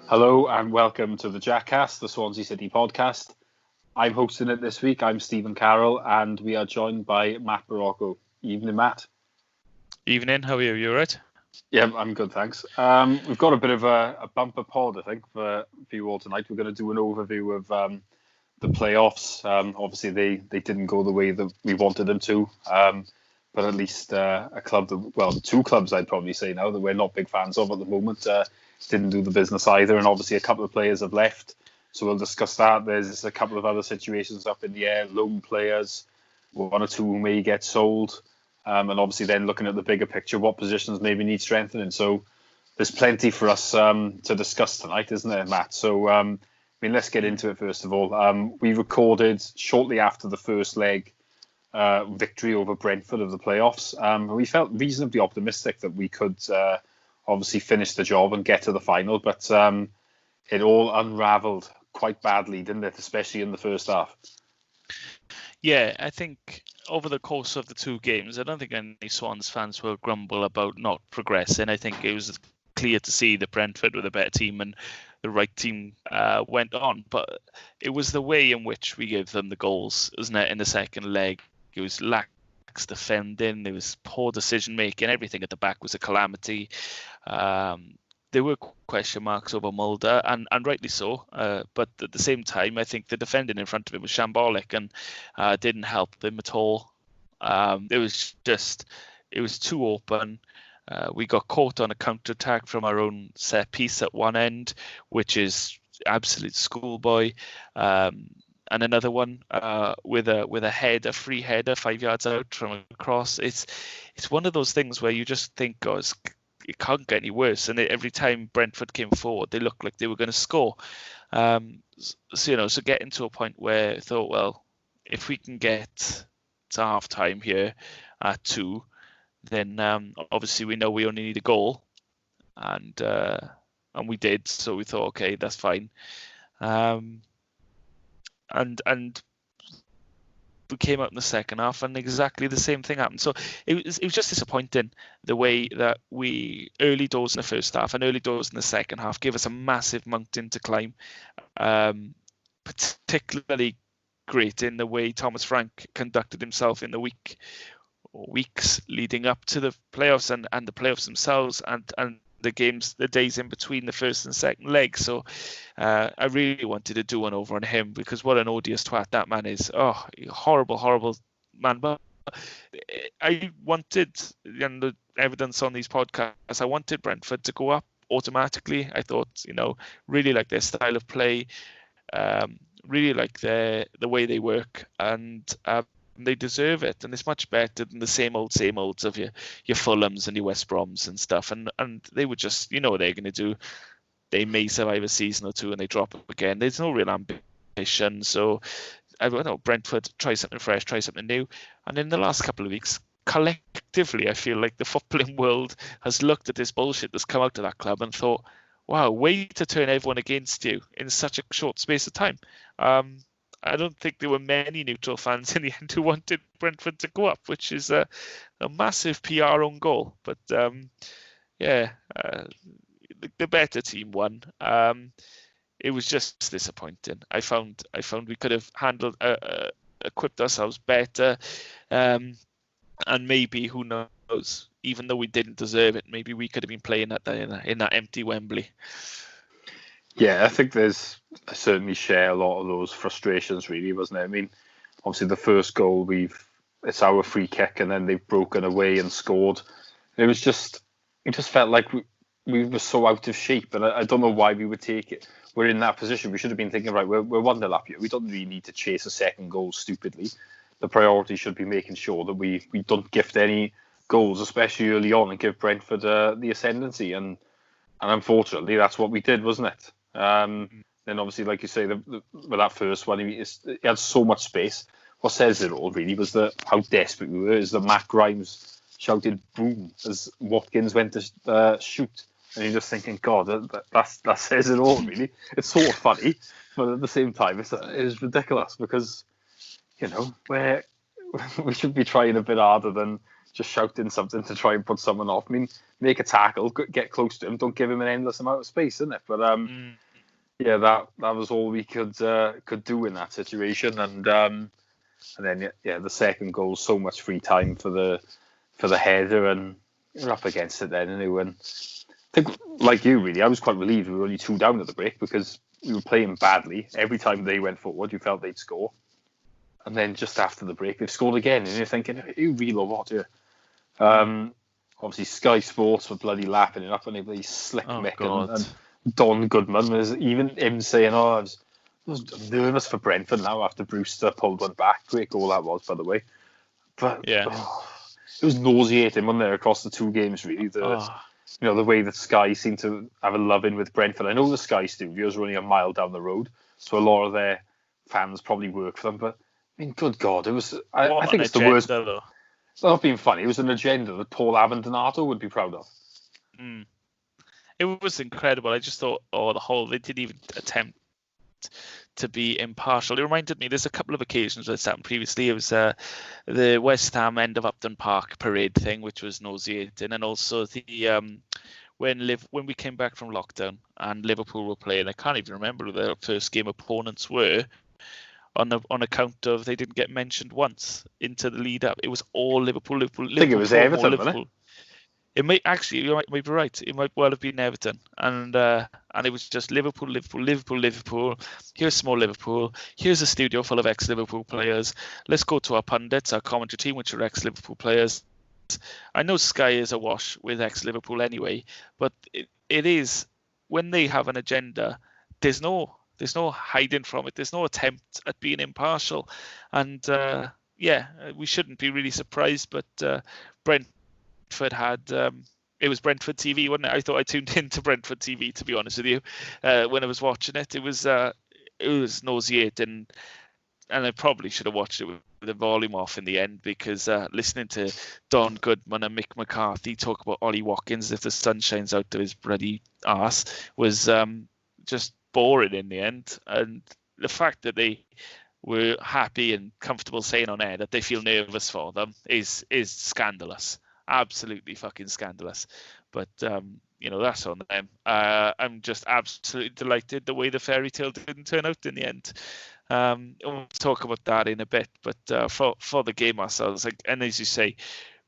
Hello and welcome to the JackCast, the Swansea City podcast. I'm hosting it this week. I'm Stephen Carroll and we are joined by Matt Barocco. Evening, Matt. Evening, how are you? You all right? Yeah, I'm good, thanks. We've got a bit of a bumper pod, I think, for you all tonight. We're going to do an overview of the playoffs. Obviously, they didn't go the way that we wanted them to, but at least a club, two clubs I'd probably say now that we're not big fans of at the moment, didn't do the business either, and obviously a couple of players have left, so we'll discuss that. There's a couple of other situations up in the air, loan players, one or two who may get sold, and obviously then looking at the bigger picture, what positions maybe need strengthening. So there's plenty for us to discuss tonight, isn't there, Matt? So let's get into it first of all. We recorded shortly after the first leg victory over Brentford of the playoffs. We felt reasonably optimistic that we could obviously finish the job and get to the final, but it all unravelled quite badly, didn't it? Especially in the first half. Yeah, I think over the course of the two games, I don't think any Swans fans will grumble about not progressing. I think it was clear to see that Brentford were the better team and the right team went on. But it was the way in which we gave them the goals, isn't it, in the second leg? It was lax defending, there was poor decision making, everything at the back was a calamity. There were question marks over Mulder, and rightly so. But at the same time, I think the defending in front of him was shambolic and didn't help him at all. It was too open. We got caught on a counter-attack from our own set piece at one end, which is absolute schoolboy. And another one with a free header 5 yards out from a cross. It's one of those things where you just think, oh, it can't get any worse. And every time Brentford came forward, they looked like they were going to score. So getting to a point where I thought, well, if we can get to half time here at 2, then obviously we know we only need a goal, and we did. So we thought, okay, that's fine. And we came out in the second half and exactly the same thing happened. So it was just disappointing the way that we early doors in the first half and early doors in the second half gave us a massive mountain to climb. Particularly great in the way Thomas Frank conducted himself in the weeks leading up to the playoffs and the playoffs themselves and the days in between the first and second leg. So I really wanted to do one over on him because what an odious twat that man is. Oh, horrible man. But I wanted, the evidence on these podcasts, I wanted Brentford to go up automatically. I thought, really like their style of play, really like the way they work, and they deserve it, and it's much better than the same olds of your Fulhams and your West Broms and stuff. And they would just, what they're going to do. They may survive a season or two and they drop up again. There's no real ambition. So I don't know, Brentford, try something fresh, try something new. And in the last couple of weeks, collectively, I feel like the footballing world has looked at this bullshit that's come out of that club and thought, wow, way to turn everyone against you in such a short space of time. I don't think there were many neutral fans in the end who wanted Brentford to go up, which is a massive PR own goal. But the better team won. It was just disappointing. I found we could have equipped ourselves better, and maybe, who knows, even though we didn't deserve it, maybe we could have been playing in that empty Wembley. Yeah, I think I certainly share a lot of those frustrations, really, wasn't it? I mean, obviously the first goal, it's our free kick, and then they've broken away and scored. It just felt like we were so out of shape, and I don't know why we would take it. We're in that position. We should have been thinking, right, we're 1-0 up here. We don't really need to chase a second goal stupidly. The priority should be making sure that we don't gift any goals, especially early on, and give Brentford the ascendancy. And unfortunately, that's what we did, wasn't it? Then obviously, like you say, with that first one, he had so much space. What says it all, really, was how desperate we were, is that Matt Grimes shouted boom as Watkins went to shoot. And you're just thinking, God, that says it all, really. It's sort of funny, but at the same time, it's ridiculous because, we should be trying a bit harder than just shouting something to try and put someone off. I mean, make a tackle, get close to him, don't give him an endless amount of space, isn't it? But yeah, that was all we could do in that situation, and then the second goal, so much free time for the header, and you're up against it then, and I think, like you, really, I was quite relieved we were only 2 down at the break because we were playing badly. Every time they went forward, you felt they'd score. And then just after the break, they've scored again. And you're thinking, are you real or what here? Obviously, Sky Sports were bloody lapping it up, and they bloody slick Mick and Don Goodman was even him saying, I was nervous for Brentford now after Brewster pulled one back. Great goal that was, by the way. But it was nauseating, wasn't there, across the 2 games, really. The way that Sky seemed to have a love-in with Brentford. I know the Sky studios are only a mile down the road, so a lot of their fans probably work for them. But, I mean, good God, it was... I think it's the worst... Though. It's not being funny. It was an agenda that Paul Avendonato would be proud of. It was incredible. I just thought, they didn't even attempt to be impartial. It reminded me, there's a couple of occasions where it's happened previously. It was the West Ham end of Upton Park parade thing, which was nauseating, and also the when we came back from lockdown and Liverpool were playing. I can't even remember who their first game opponents were, on account of they didn't get mentioned once into the lead up. It was all Liverpool. I think it was Everton, wasn't it? It might actually, you might be right. It might well have been Everton, and it was just Liverpool. Here's small Liverpool. Here's a studio full of ex-Liverpool players. Let's go to our pundits, our commentary team, which are ex-Liverpool players. I know Sky is awash with ex-Liverpool anyway, but it is, when they have an agenda, there's no hiding from it. There's no attempt at being impartial, and we shouldn't be really surprised. But Brentford had it was Brentford TV, wasn't it? I thought I tuned into Brentford TV, to be honest with you, when I was watching it. It was nauseating, and I probably should have watched it with the volume off in the end, because listening to Don Goodman and Mick McCarthy talk about Ollie Watkins if the sun shines out of his bloody arse was just boring in the end. And the fact that they were happy and comfortable saying on air that they feel nervous for them is scandalous. Absolutely fucking scandalous. But that's on them. I'm just absolutely delighted the way the fairy tale didn't turn out in the end. We'll talk about that in a bit, but for the game ourselves, and as you say,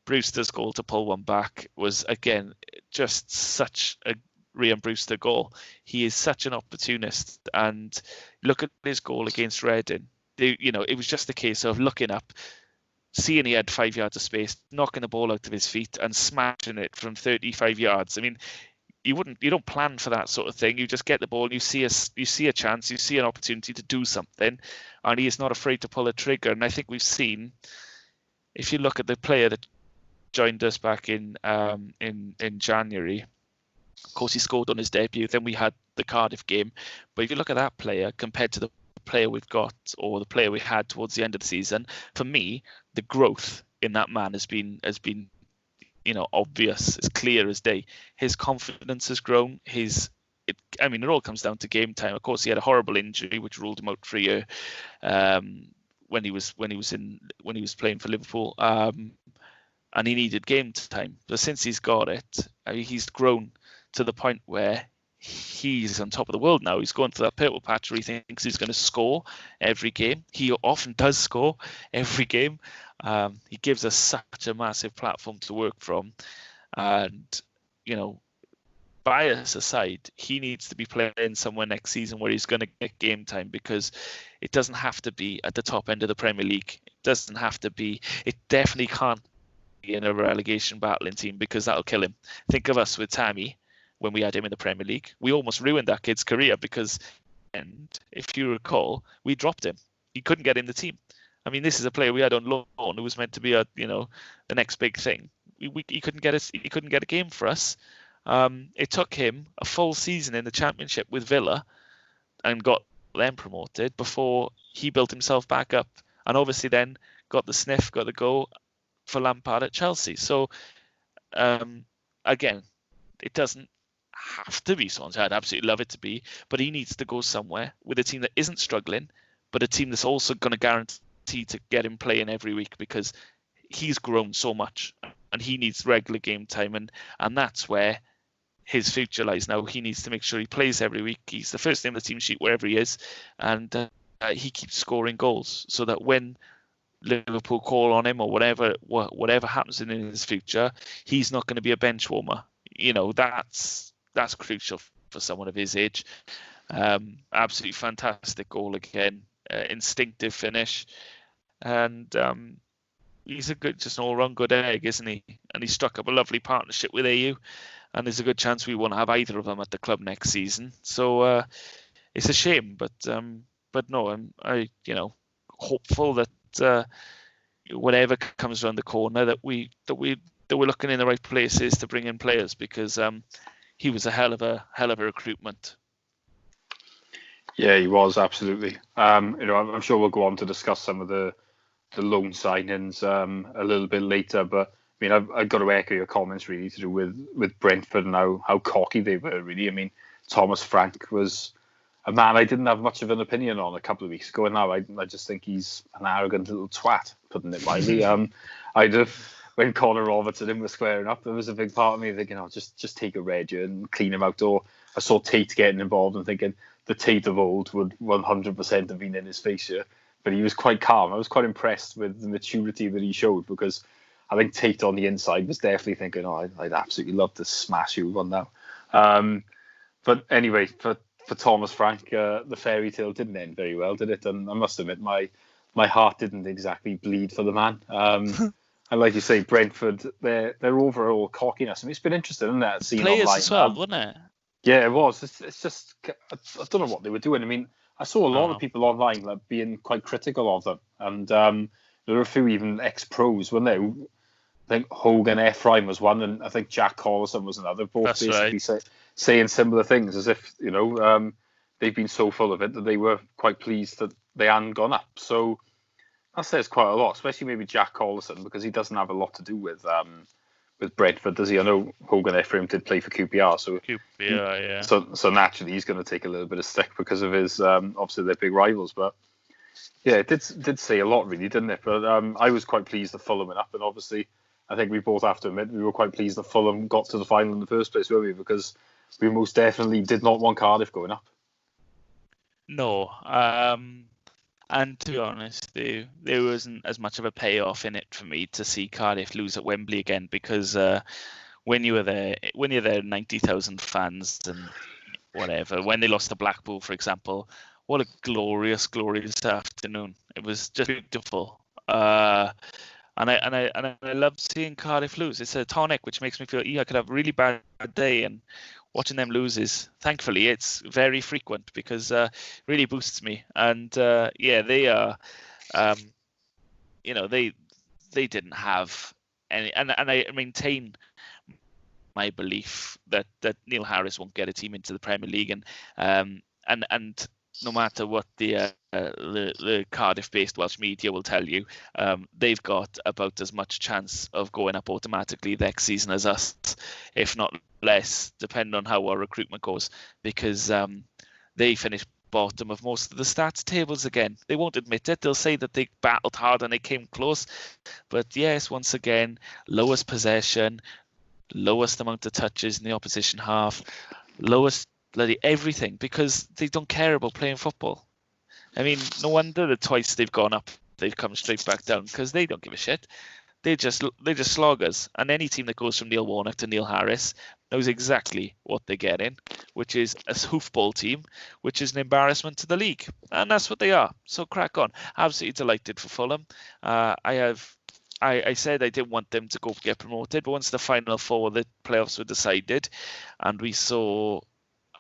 Brewster's goal to pull one back was again just such a Ryan Brewster goal. He is such an opportunist, and look at his goal against Reading. It was just a case of looking up, seeing he had 5 yards of space, knocking the ball out of his feet and smashing it from 35 yards. I mean, you don't plan for that sort of thing. You just get the ball, you see a chance, you see an opportunity to do something, and he is not afraid to pull a trigger. And I think we've seen, if you look at the player that joined us back in January, of course he scored on his debut, then we had the Cardiff game. But if you look at that player compared to the player we've got, or the player we had towards the end of the season, for me, the growth in that man has been obvious. It's clear as day. His confidence has grown. It all comes down to game time. Of course, he had a horrible injury which ruled him out for a year when he was playing for Liverpool, and he needed game time. But since he's got it, he's grown to the point where he's on top of the world now. He's going through that purple patch where he thinks he's going to score every game. He often does score every game. He gives us such a massive platform to work from. And, bias aside, he needs to be playing somewhere next season where he's going to get game time, because it doesn't have to be at the top end of the Premier League. It definitely can't be in a relegation battling team, because that'll kill him. Think of us with Tammy. When we had him in the Premier League, we almost ruined that kid's career, because, and if you recall, we dropped him. He couldn't get in the team. I mean, this is a player we had on loan who was meant to be the next big thing. He couldn't get a game for us. It took him a full season in the Championship with Villa and got them promoted before he built himself back up, and obviously then got the go for Lampard at Chelsea. So again, it doesn't have to be Swansea. I'd absolutely love it to be, but he needs to go somewhere with a team that isn't struggling, but a team that's also going to guarantee to get him playing every week, because he's grown so much and he needs regular game time, and that's where his future lies now. He needs to make sure he plays every week. He's the first name on the team sheet wherever he is, and he keeps scoring goals so that when Liverpool call on him or whatever happens in his future, he's not going to be a bench warmer. That's crucial for someone of his age. Absolutely fantastic goal again, instinctive finish, and he's just an all-round good egg, isn't he? And he struck up a lovely partnership with AU, and there's a good chance we won't have either of them at the club next season. So it's a shame, but no, I'm hopeful that whatever comes around the corner, that we're looking in the right places to bring in players, because he was a hell of a recruitment. Yeah, he was, absolutely. I'm sure we'll go on to discuss some of the loan signings a little bit later, but I mean, I've got to echo your comments really to do with Brentford and how cocky they were. Really, I mean, Thomas Frank was a man I didn't have much of an opinion on a couple of weeks ago, and now I just think he's an arrogant little twat, putting it mildly. When Conor Roberts and him were squaring up, there was a big part of me thinking, just take a red and clean him out. Or I saw Tate getting involved and thinking the Tate of old would 100% have been in his face here. But he was quite calm. I was quite impressed with the maturity that he showed, because I think Tate on the inside was definitely thinking, I'd absolutely love to smash you one now. But anyway, for Thomas Frank, the fairy tale didn't end very well, did it? And I must admit, my heart didn't exactly bleed for the man. And like you say, Brentford, their overall cockiness. I mean, it's been interesting, isn't it? Seeing players online, as well, wasn't it? Yeah, it was. It's just, I don't know what they were doing. I mean, I saw a lot of people online being quite critical of them, and there were a few even ex-pros, weren't there? I think Hogan Ephraim was one, and I think Jack Collison was another. Both That's basically right. saying similar things, as if they've been so full of it that they were quite pleased that they hadn't gone up. So that says quite a lot, especially maybe Jack Collison, because he doesn't have a lot to do with Brentford, does he? I know Hogan Ephraim did play for QPR, so yeah. So naturally he's going to take a little bit of stick because of his obviously they're big rivals, but yeah, it did say a lot, really, didn't it? But I was quite pleased that Fulham went up, and obviously I think we both have to admit we were quite pleased that Fulham got to the final in the first place, weren't we? Because we most definitely did not want Cardiff going up. No, and to be honest, there wasn't as much of a payoff in it for me to see Cardiff lose at Wembley again, because when you're there 90,000 fans and whatever, when they lost to Blackpool, for example, what a glorious afternoon. It was just beautiful. And I love seeing Cardiff lose. It's a tonic which makes me feel I could have a really bad day, and watching them lose is, thankfully, it's very frequent, because it really boosts me. And they are, they didn't have any, and I maintain my belief that Neil Harris won't get a team into the Premier League, and no matter what the Cardiff-based Welsh media will tell you, they've got about as much chance of going up automatically next season as us, if not less, depending on how our recruitment goes, because they finished bottom of most of the stats tables again. They won't admit it. They'll say that they battled hard and they came close, but yes, once again, lowest possession, lowest amount of touches in the opposition half, lowest bloody everything, because they don't care about playing football. I mean, no wonder that twice they've gone up, they've come straight back down, because they don't give a shit. They just slog us. And any team that goes from Neil Warnock to Neil Harris knows exactly what they're getting, which is a hoofball team, which is an embarrassment to the league. And that's what they are. So crack on. Absolutely delighted for Fulham. I said I didn't want them to go get promoted, but once the final four, the playoffs were decided, and we saw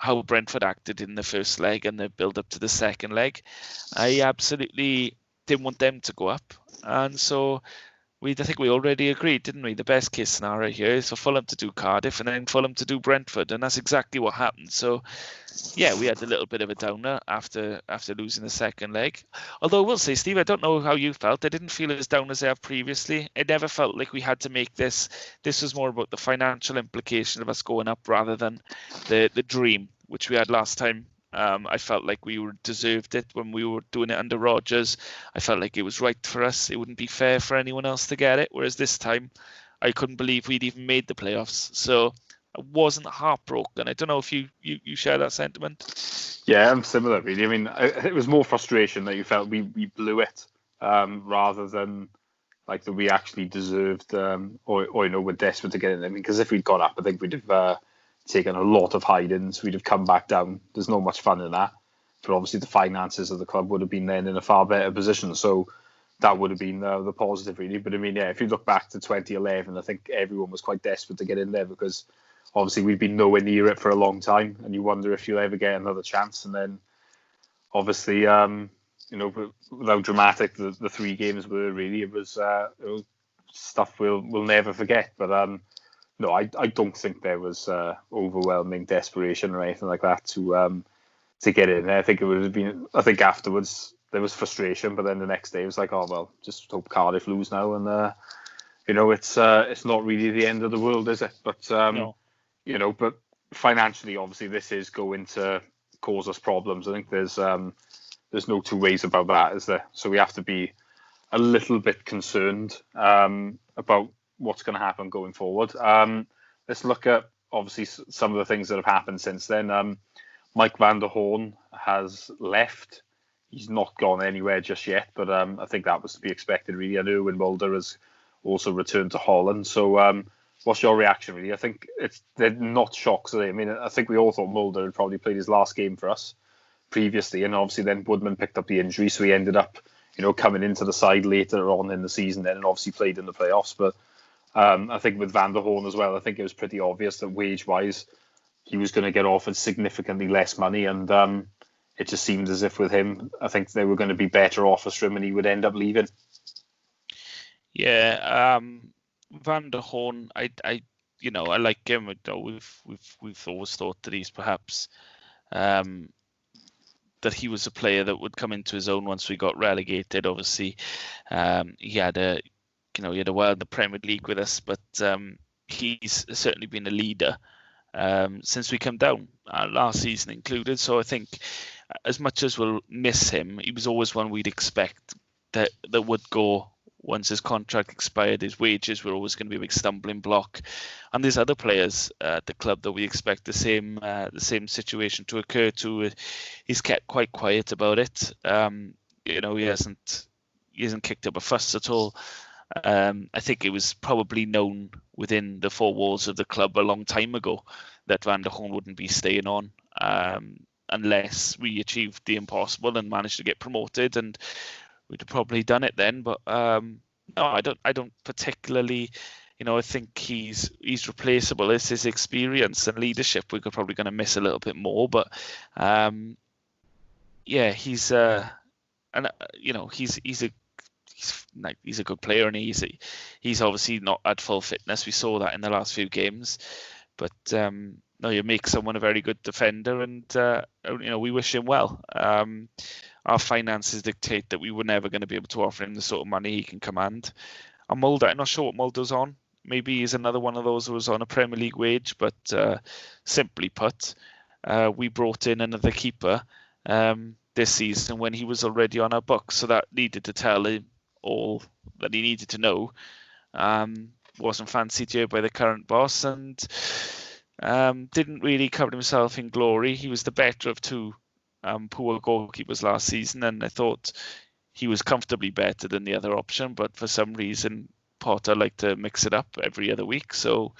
how Brentford acted in the first leg and the build up to the second leg, I absolutely didn't want them to go up. And so I think we already agreed, didn't we? The best case scenario here is for Fulham to do Cardiff and then Fulham to do Brentford, and that's exactly what happened. So yeah, we had a little bit of a downer after losing the second leg. Although I will say, Steve, I don't know how you felt. I didn't feel as down as I have previously. It never felt like we had to make this. This was more about the financial implication of us going up rather than the dream, which we had last time. I felt like we deserved it when we were doing it under Rodgers. I felt like it was right for us. It wouldn't be fair for anyone else to get it. Whereas this time, I couldn't believe we'd even made the playoffs. So I wasn't heartbroken. I don't know if you share that sentiment. Yeah, I'm similar, really. I mean, it was more frustration that you felt we blew it, rather than like that we actually deserved, or we're desperate to get in. I mean, because if we'd got up, I think we'd have taken a lot of hidings. We'd have come back down. There's no much fun in that. But obviously, the finances of the club would have been then in a far better position. So that would have been the positive, really. But I mean, yeah, if you look back to 2011, I think everyone was quite desperate to get in there because obviously we've been nowhere near it for a long time, and you wonder if you'll ever get another chance. And then obviously, with how dramatic the 3 games were, really, it was stuff we'll never forget. But no, I don't think there was overwhelming desperation or anything like that to get in. I think it would have been. I think afterwards there was frustration, but then the next day it was like, oh well, just hope Cardiff lose now, and it's not really the end of the world, is it? But No. But financially, obviously, this is going to cause us problems. I think there's no two ways about that, is there? So we have to be a little bit concerned about what's going to happen going forward. Let's look at obviously some of the things that have happened since then. Mike van der Hoorn has left. He's not gone anywhere just yet, but I think that was to be expected, really. I know when Mulder has also returned to Holland. So what's your reaction, really? I think they're not shocks, are they? I mean, I think we all thought Mulder had probably played his last game for us previously, and obviously then Woodman picked up the injury, so he ended up, coming into the side later on in the season then, and obviously played in the playoffs. But I think with Van der Hoorn as well, I think it was pretty obvious that wage-wise he was going to get offered significantly less money, and it just seemed as if with him, I think they were going to be better offers for him, and he would end up leaving. Yeah, Van der Hoorn, I like him. We've always thought that he's perhaps that he was a player that would come into his own once we got relegated. Obviously, he had a while in the Premier League with us, but he's certainly been a leader since we come down, last season included. So I think as much as we'll miss him, he was always one we'd expect that would go once his contract expired. His wages were always going to be a big stumbling block, and there's other players at the club that we expect the same situation to occur to. He's kept quite quiet about it. He hasn't kicked up a fuss at all. I think it was probably known within the 4 walls of the club a long time ago that Van der Hoorn wouldn't be staying on unless we achieved the impossible and managed to get promoted, and we'd have probably done it then. But no, I don't particularly. I think he's replaceable. It's his experience and leadership we're probably going to miss a little bit more. But he's he's a good player, and he's obviously not at full fitness. We saw that in the last few games. But no, you make someone a very good defender, and we wish him well. Our finances dictate that we were never going to be able to offer him the sort of money he can command. And Mulder, I'm not sure what Mulder's on. Maybe he's another one of those who was on a Premier League wage, but simply put, we brought in another keeper this season when he was already on our books. So that needed to tell him all that he needed to know. Wasn't fancied here by the current boss, and didn't really cover himself in glory. He was the better of 2 poor goalkeepers last season, and I thought he was comfortably better than the other option, but for some reason Potter liked to mix it up every other week, so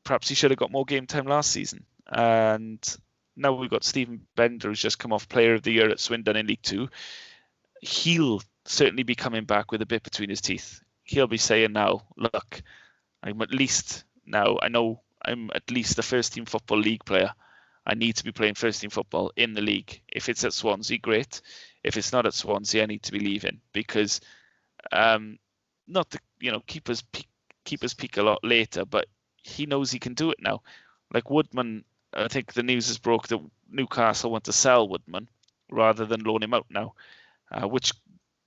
perhaps he should have got more game time last season. And now we've got Stephen Bender, who's just come off Player of the Year at Swindon in League 2. He'll certainly be coming back with a bit between his teeth. He'll be saying now, look, I know I'm at least a first team football league player. I need to be playing first team football in the league. If it's at Swansea, great. If it's not at Swansea, I need to be leaving, because keepers peak a lot later, but he knows he can do it now. Like Woodman, I think the news has broke that Newcastle want to sell Woodman rather than loan him out now, which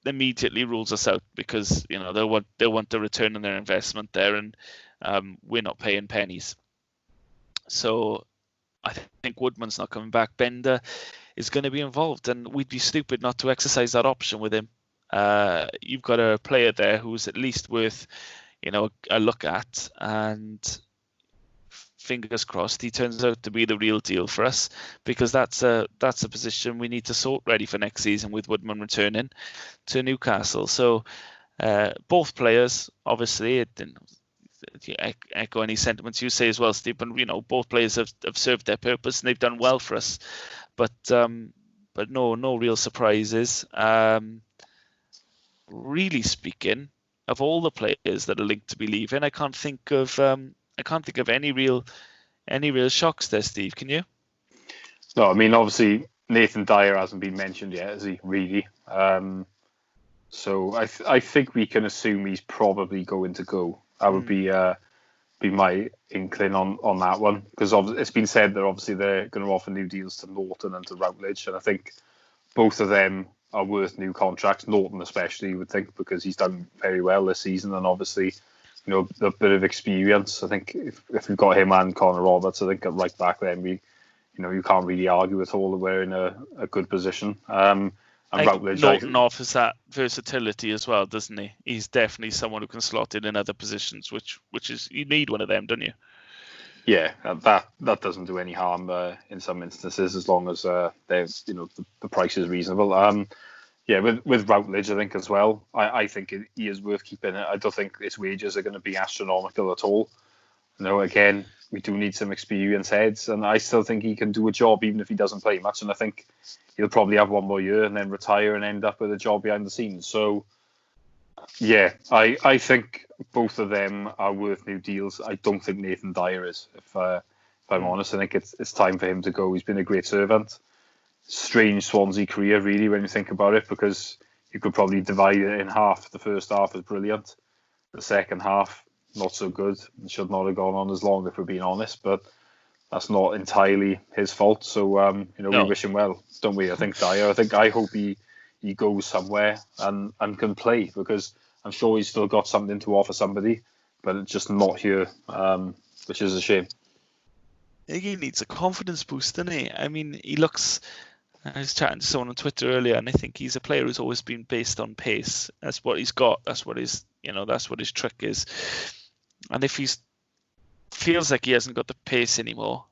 immediately rules us out, because they want a return on their investment there, and we're not paying pennies. So I think Woodman's not coming back. Bender is going to be involved, and we'd be stupid not to exercise that option with him. You've got a player there who's at least worth, a look at, and fingers crossed he turns out to be the real deal for us, because that's a position we need to sort ready for next season with Woodman returning to Newcastle. So both players, obviously, it didn't echo any sentiments you say as well, Steve. But both players have served their purpose and they've done well for us. But no real surprises. Really speaking, of all the players that are linked to be leaving, I can't think of any real shocks there, Steve. Can you? No, I mean, obviously Nathan Dyer hasn't been mentioned yet, has he? Really? So I think we can assume he's probably going to go. That would be my inkling on that one, because it's been said that obviously they're going to offer new deals to Norton and to Routledge, and I think both of them are worth new contracts. Norton especially, you would think, because he's done very well this season, and obviously a bit of experience. I think if we've got him and Connor Roberts, I think at right back then you can't really argue at all that we're in a good position. And Routledge, Norton offers that versatility as well, doesn't he? He's definitely someone who can slot in other positions, which is, you need one of them, don't you? Yeah, that doesn't do any harm in some instances, as long as the price is reasonable. With Routledge, I think as well, I think he is worth keeping. I don't think his wages are going to be astronomical at all. Again, we do need some experienced heads, and I still think he can do a job even if he doesn't play much. And I think he'll probably have one more year and then retire and end up with a job behind the scenes. So, yeah, I think both of them are worth new deals. I don't think Nathan Dyer is, if I'm honest. I think it's time for him to go. He's been a great servant. Strange Swansea career, really, when you think about it, because you could probably divide it in half. The first half was brilliant. The second half, not so good, and should not have gone on as long, if we're being honest, but that's not entirely his fault. So we wish him well, don't we? I think Dyer, I hope he goes somewhere and can play, because I'm sure he's still got something to offer somebody, but it's just not here, which is a shame. I think he needs a confidence boost, doesn't he? I mean, I was chatting to someone on Twitter earlier, and I think he's a player who's always been based on pace. That's what he's got. That's what his trick is. And if he feels like he hasn't got the pace anymore,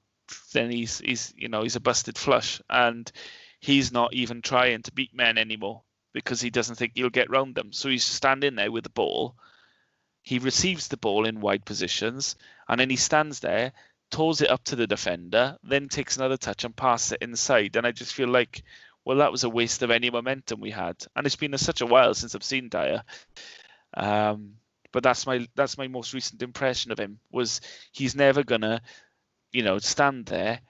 then he's a busted flush, and he's not even trying to beat men anymore because he doesn't think he'll get round them. So he's standing there with the ball. He receives the ball in wide positions, and then he stands there, toes it up to the defender, then takes another touch and passes it inside. And I just feel like, well, that was a waste of any momentum we had. And it's been such a while since I've seen Dyer. But that's my most recent impression of him, was he's never gonna, stand there,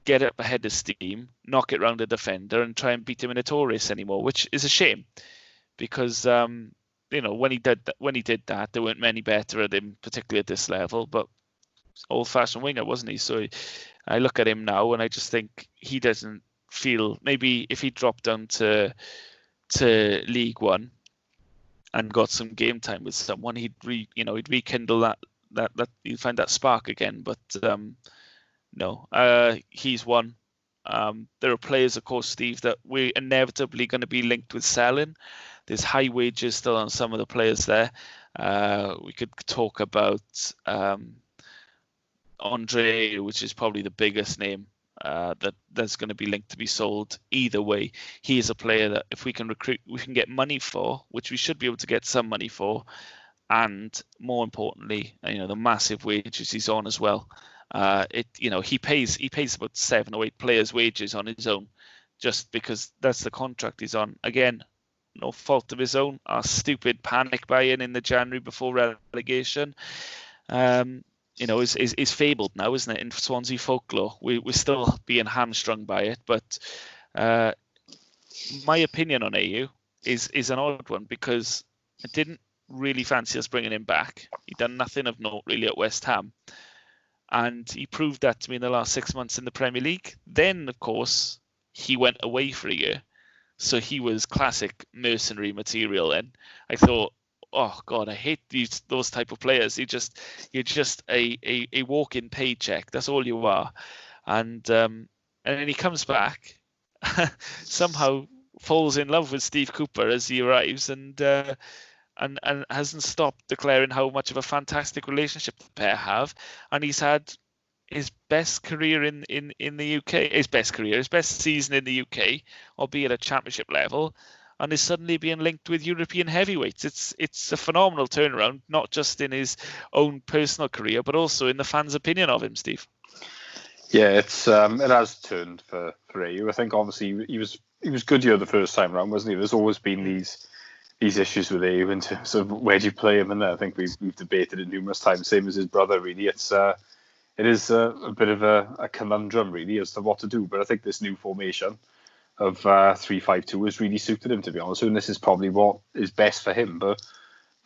get up ahead of steam, knock it round the defender, and try and beat him in a tour race anymore, which is a shame, because when he did that, there weren't many better at him, particularly at this level. But old-fashioned winger, wasn't he? So I look at him now and I just think he doesn't feel, maybe if he dropped down to League One and got some game time with someone, he'd rekindle that he'd find that spark again. But no, he's one. There are players, of course, Steve, that we're inevitably going to be linked with selling. There's high wages still on some of the players there. We could talk about Andre, which is probably the biggest name that's going to be linked to be sold. Either way, he is a player that if we can recruit, we can get money for, which we should be able to get some money for, and more importantly, the massive wages he's on as well. He pays about 7 or 8 players' wages on his own, just because that's the contract he's on. Again, no fault of his own. Our stupid panic buy-in in the January before relegation. Is fabled now, isn't it, in Swansea folklore? We're still being hamstrung by it, but my opinion on AU is an odd one, because I didn't really fancy us bringing him back. He'd done nothing of note really at West Ham, and he proved that to me in the last 6 months in the Premier League. Then, of course, he went away for a year, so he was classic mercenary material. And I thought, oh God, I hate those type of players. You're just a walk-in paycheck. That's all you are. And then he comes back, somehow falls in love with Steve Cooper as he arrives, and and hasn't stopped declaring how much of a fantastic relationship the pair have. And he's had his best career in the UK, his best season in the UK, albeit at championship level, and is suddenly being linked with European heavyweights. It's a phenomenal turnaround, not just in his own personal career, but also in the fans' opinion of him, Steve. Yeah, it has turned for AU. I think obviously he was good here the first time round, wasn't he? There's always been these issues with AU in terms of where do you play him, and I think we've debated it numerous times. Same as his brother, really. It is a bit of a conundrum, really, as to what to do. But I think this new formation of 3-5-2 has really suited him, to be honest. And this is probably what is best for him. But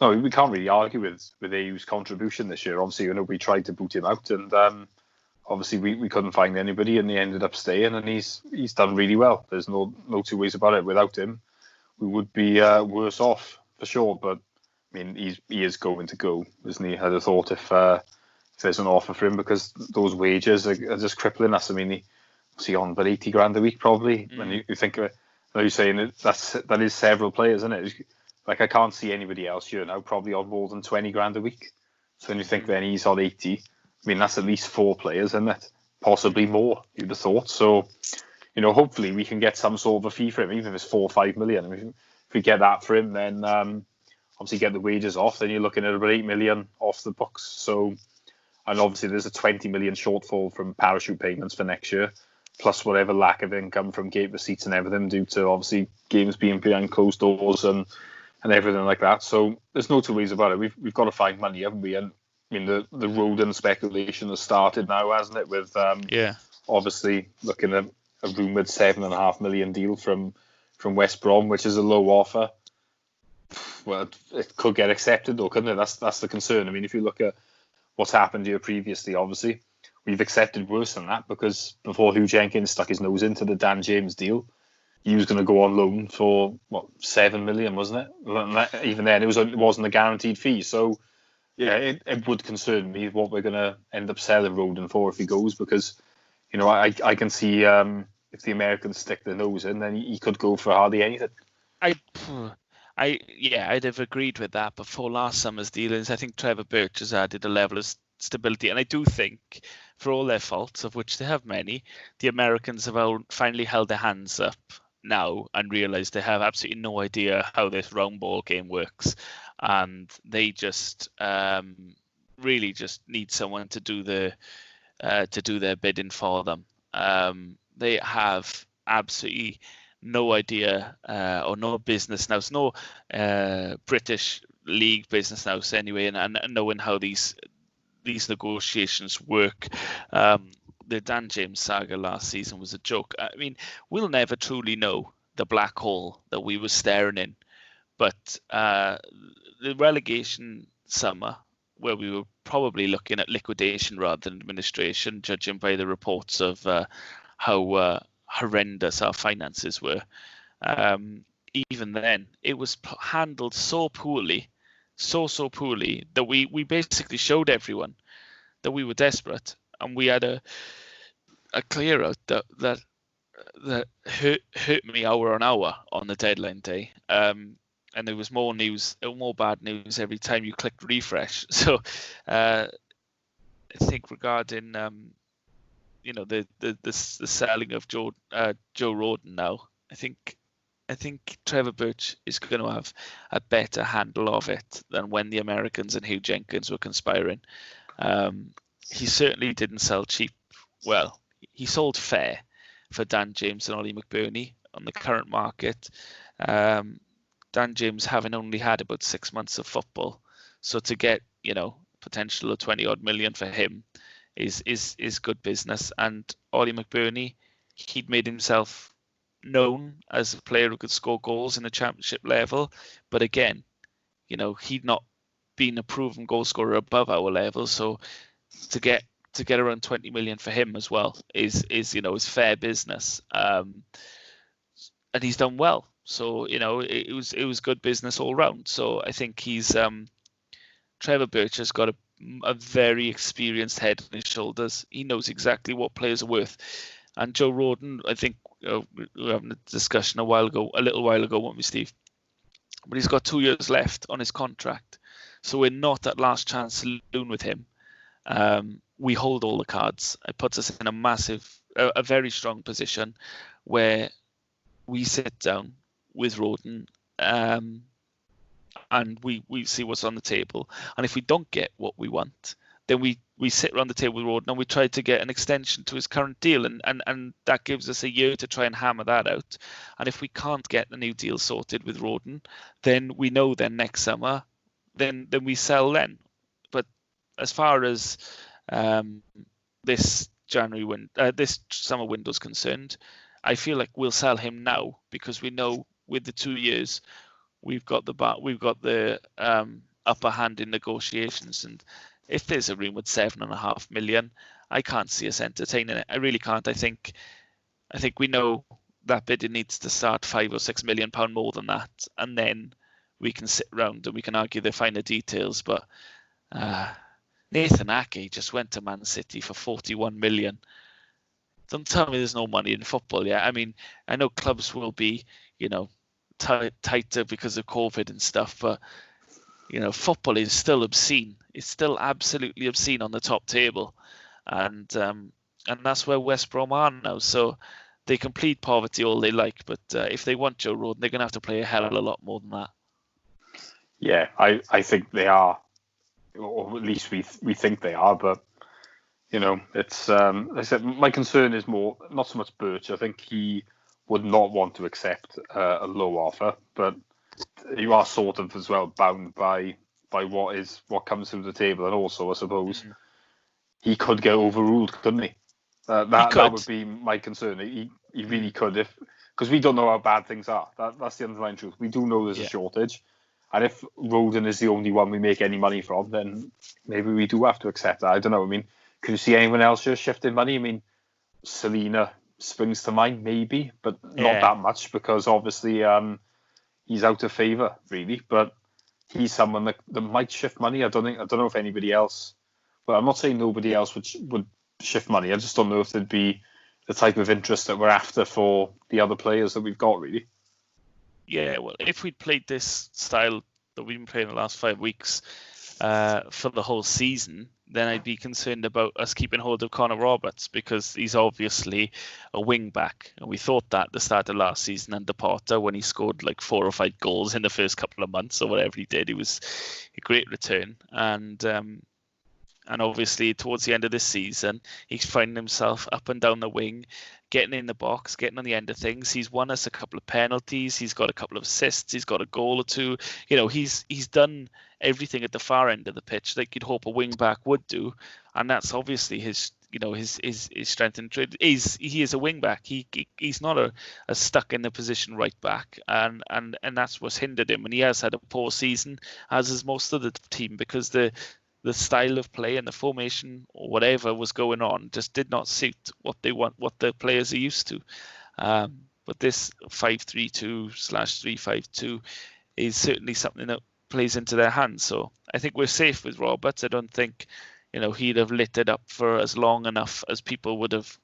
no, we can't really argue with AU's contribution this year. Obviously, we tried to boot him out, and obviously we couldn't find anybody, and he ended up staying, and he's done really well. There's no two ways about it. Without him, we would be worse off for sure. But I mean, he is going to go, isn't he? I'd have thought if there's an offer for him, because those wages are just crippling us. I mean, he's on about 80 grand a week probably. When you think of it, you're saying that is several players, isn't it? Like, I can't see anybody else here now probably on more than 20 grand a week. So when you think then he's on 80, I mean, that's at least 4 players, isn't it? Possibly more, you'd have thought. So, hopefully we can get some sort of a fee for him, even if it's 4 or 5 million. I mean, if we get that for him, then obviously get the wages off, then you're looking at about 8 million off the books. So, and obviously there's a 20 million shortfall from parachute payments for next year, plus whatever lack of income from gate receipts and everything due to obviously games being behind closed doors and everything like that. So there's no two ways about it. We've got to find money, haven't we? And I mean, the Rodon speculation has started now, hasn't it? With obviously looking at a rumoured $7.5 million deal from West Brom, which is a low offer. Well, it could get accepted though, couldn't it? That's the concern. I mean, if you look at what's happened here previously, obviously we've accepted worse than that, because before Hugh Jenkins stuck his nose into the Dan James deal, he was going to go on loan for 7 million, wasn't it? Even then, it wasn't a guaranteed fee. So yeah, it would concern me what we're going to end up selling Rodon for if he goes, because I can see if the Americans stick their nose in, then he could go for hardly anything. I'd have agreed with that before last summer's dealings. I think Trevor Birch has added a level of stability, and I do think, for all their faults, of which they have many, the Americans have finally held their hands up now and realised they have absolutely no idea how this round ball game works, and they just really just need someone to do their bidding for them. They have absolutely no idea or no business now. It's no British league business now, so anyway, and knowing how these negotiations work. The Dan James saga last season was a joke. I mean, we'll never truly know the black hole that we were staring in, but the relegation summer, where we were probably looking at liquidation rather than administration, judging by the reports of how horrendous our finances were. Even then, it was handled so poorly, so poorly, that we basically showed everyone that we were desperate, and we had a clear out that hurt me hour on hour on the deadline day. And there was more bad news every time you clicked refresh. So I think regarding the selling of Joe Rodon now, I think Trevor Birch is going to have a better handle of it than when the Americans and Hugh Jenkins were conspiring. He certainly didn't sell cheap. Well, he sold fair for Dan James and Ollie McBurney on the current market. Dan James having only had about 6 months of football, so to get potential of 20 odd million for him is good business. And Ollie McBurney, he'd made himself known as a player who could score goals in the championship level, but again, he'd not been a proven goal scorer above our level. So to get around 20 million for him as well is fair business. And he's done well. So it was good business all round. So I think he's Trevor Birch has got a very experienced head on his shoulders. He knows exactly what players are worth. And Joe Rodon, I think we were having a discussion a little while ago, weren't we, Steve? but he's got 2 years left on his contract. So we're not at last chance saloon with him. We hold all the cards. It puts us in a very strong position where we sit down with Roden and we see what's on the table. And if we don't get what we want, then we sit around the table with Roden and we try to get an extension to his current deal. And that gives us a year to try and hammer that out. And if we can't get the new deal sorted with Roden, then we know then next summer, then we sell then. But as far as this summer window is concerned, I feel like we'll sell him now because we know with the 2 years we've got the upper hand in negotiations. And if there's a room with 7.5 million, I can't see us entertaining it. I really can't. I think we know that bidding needs to start £5 or £6 million more than that, and then we can sit around and we can argue the finer details. But Nathan Ake just went to Man City for 41 million. Don't tell me there's no money in football. Yeah, I mean, I know clubs will be, tighter because of COVID and stuff, but football is still obscene. It's still absolutely obscene on the top table, and that's where West Brom are now. So they can plead poverty all they like, but if they want Joe Roden, they're going to have to play a hell of a lot more than that. Yeah, I think they are, or at least we think they are. But it's I said my concern is more not so much Birch. I think he would not want to accept a low offer, but you are sort of as well bound by what comes through the table, and also I suppose he could get overruled, couldn't he? That would be my concern. He really could, because we don't know how bad things are. That's the underlying truth. We do know there's a shortage, and if Roden is the only one we make any money from, then maybe we do have to accept that. I don't know. I mean, can you see anyone else just shifting money? I mean, Selena springs to mind, maybe, but not that much, because obviously he's out of favour, really. But he's someone that might shift money. I don't know if anybody else. Well, I'm not saying nobody else would shift money. I just don't know if there'd be the type of interest that we're after for the other players that we've got, really. Yeah, well, if we'd played this style that we've been playing the last 5 weeks for the whole season, then I'd be concerned about us keeping hold of Connor Roberts, because he's obviously a wing back, and we thought that at the start of last season under Potter, when he scored like 4 or 5 goals in the first couple of months or whatever he did. It was a great return, and obviously towards the end of this season, he's finding himself up and down the wing, getting in the box, getting on the end of things. He's won us a couple of penalties. He's got a couple of assists. He's got a goal or two. He's done everything at the far end of the pitch like you'd hope a wing back would do, and that's obviously his strength and trade. He is a wing back. He's not a stuck in the position right back, and that's what's hindered him. And he has had a poor season, as is most of the team, because the style of play and the formation or whatever was going on just did not suit what the players are used to. But this 5-3-2/3-5-2 is certainly something that plays into their hands. So I think we're safe with Roberts. I don't think he'd have lit it up for as long enough as people would have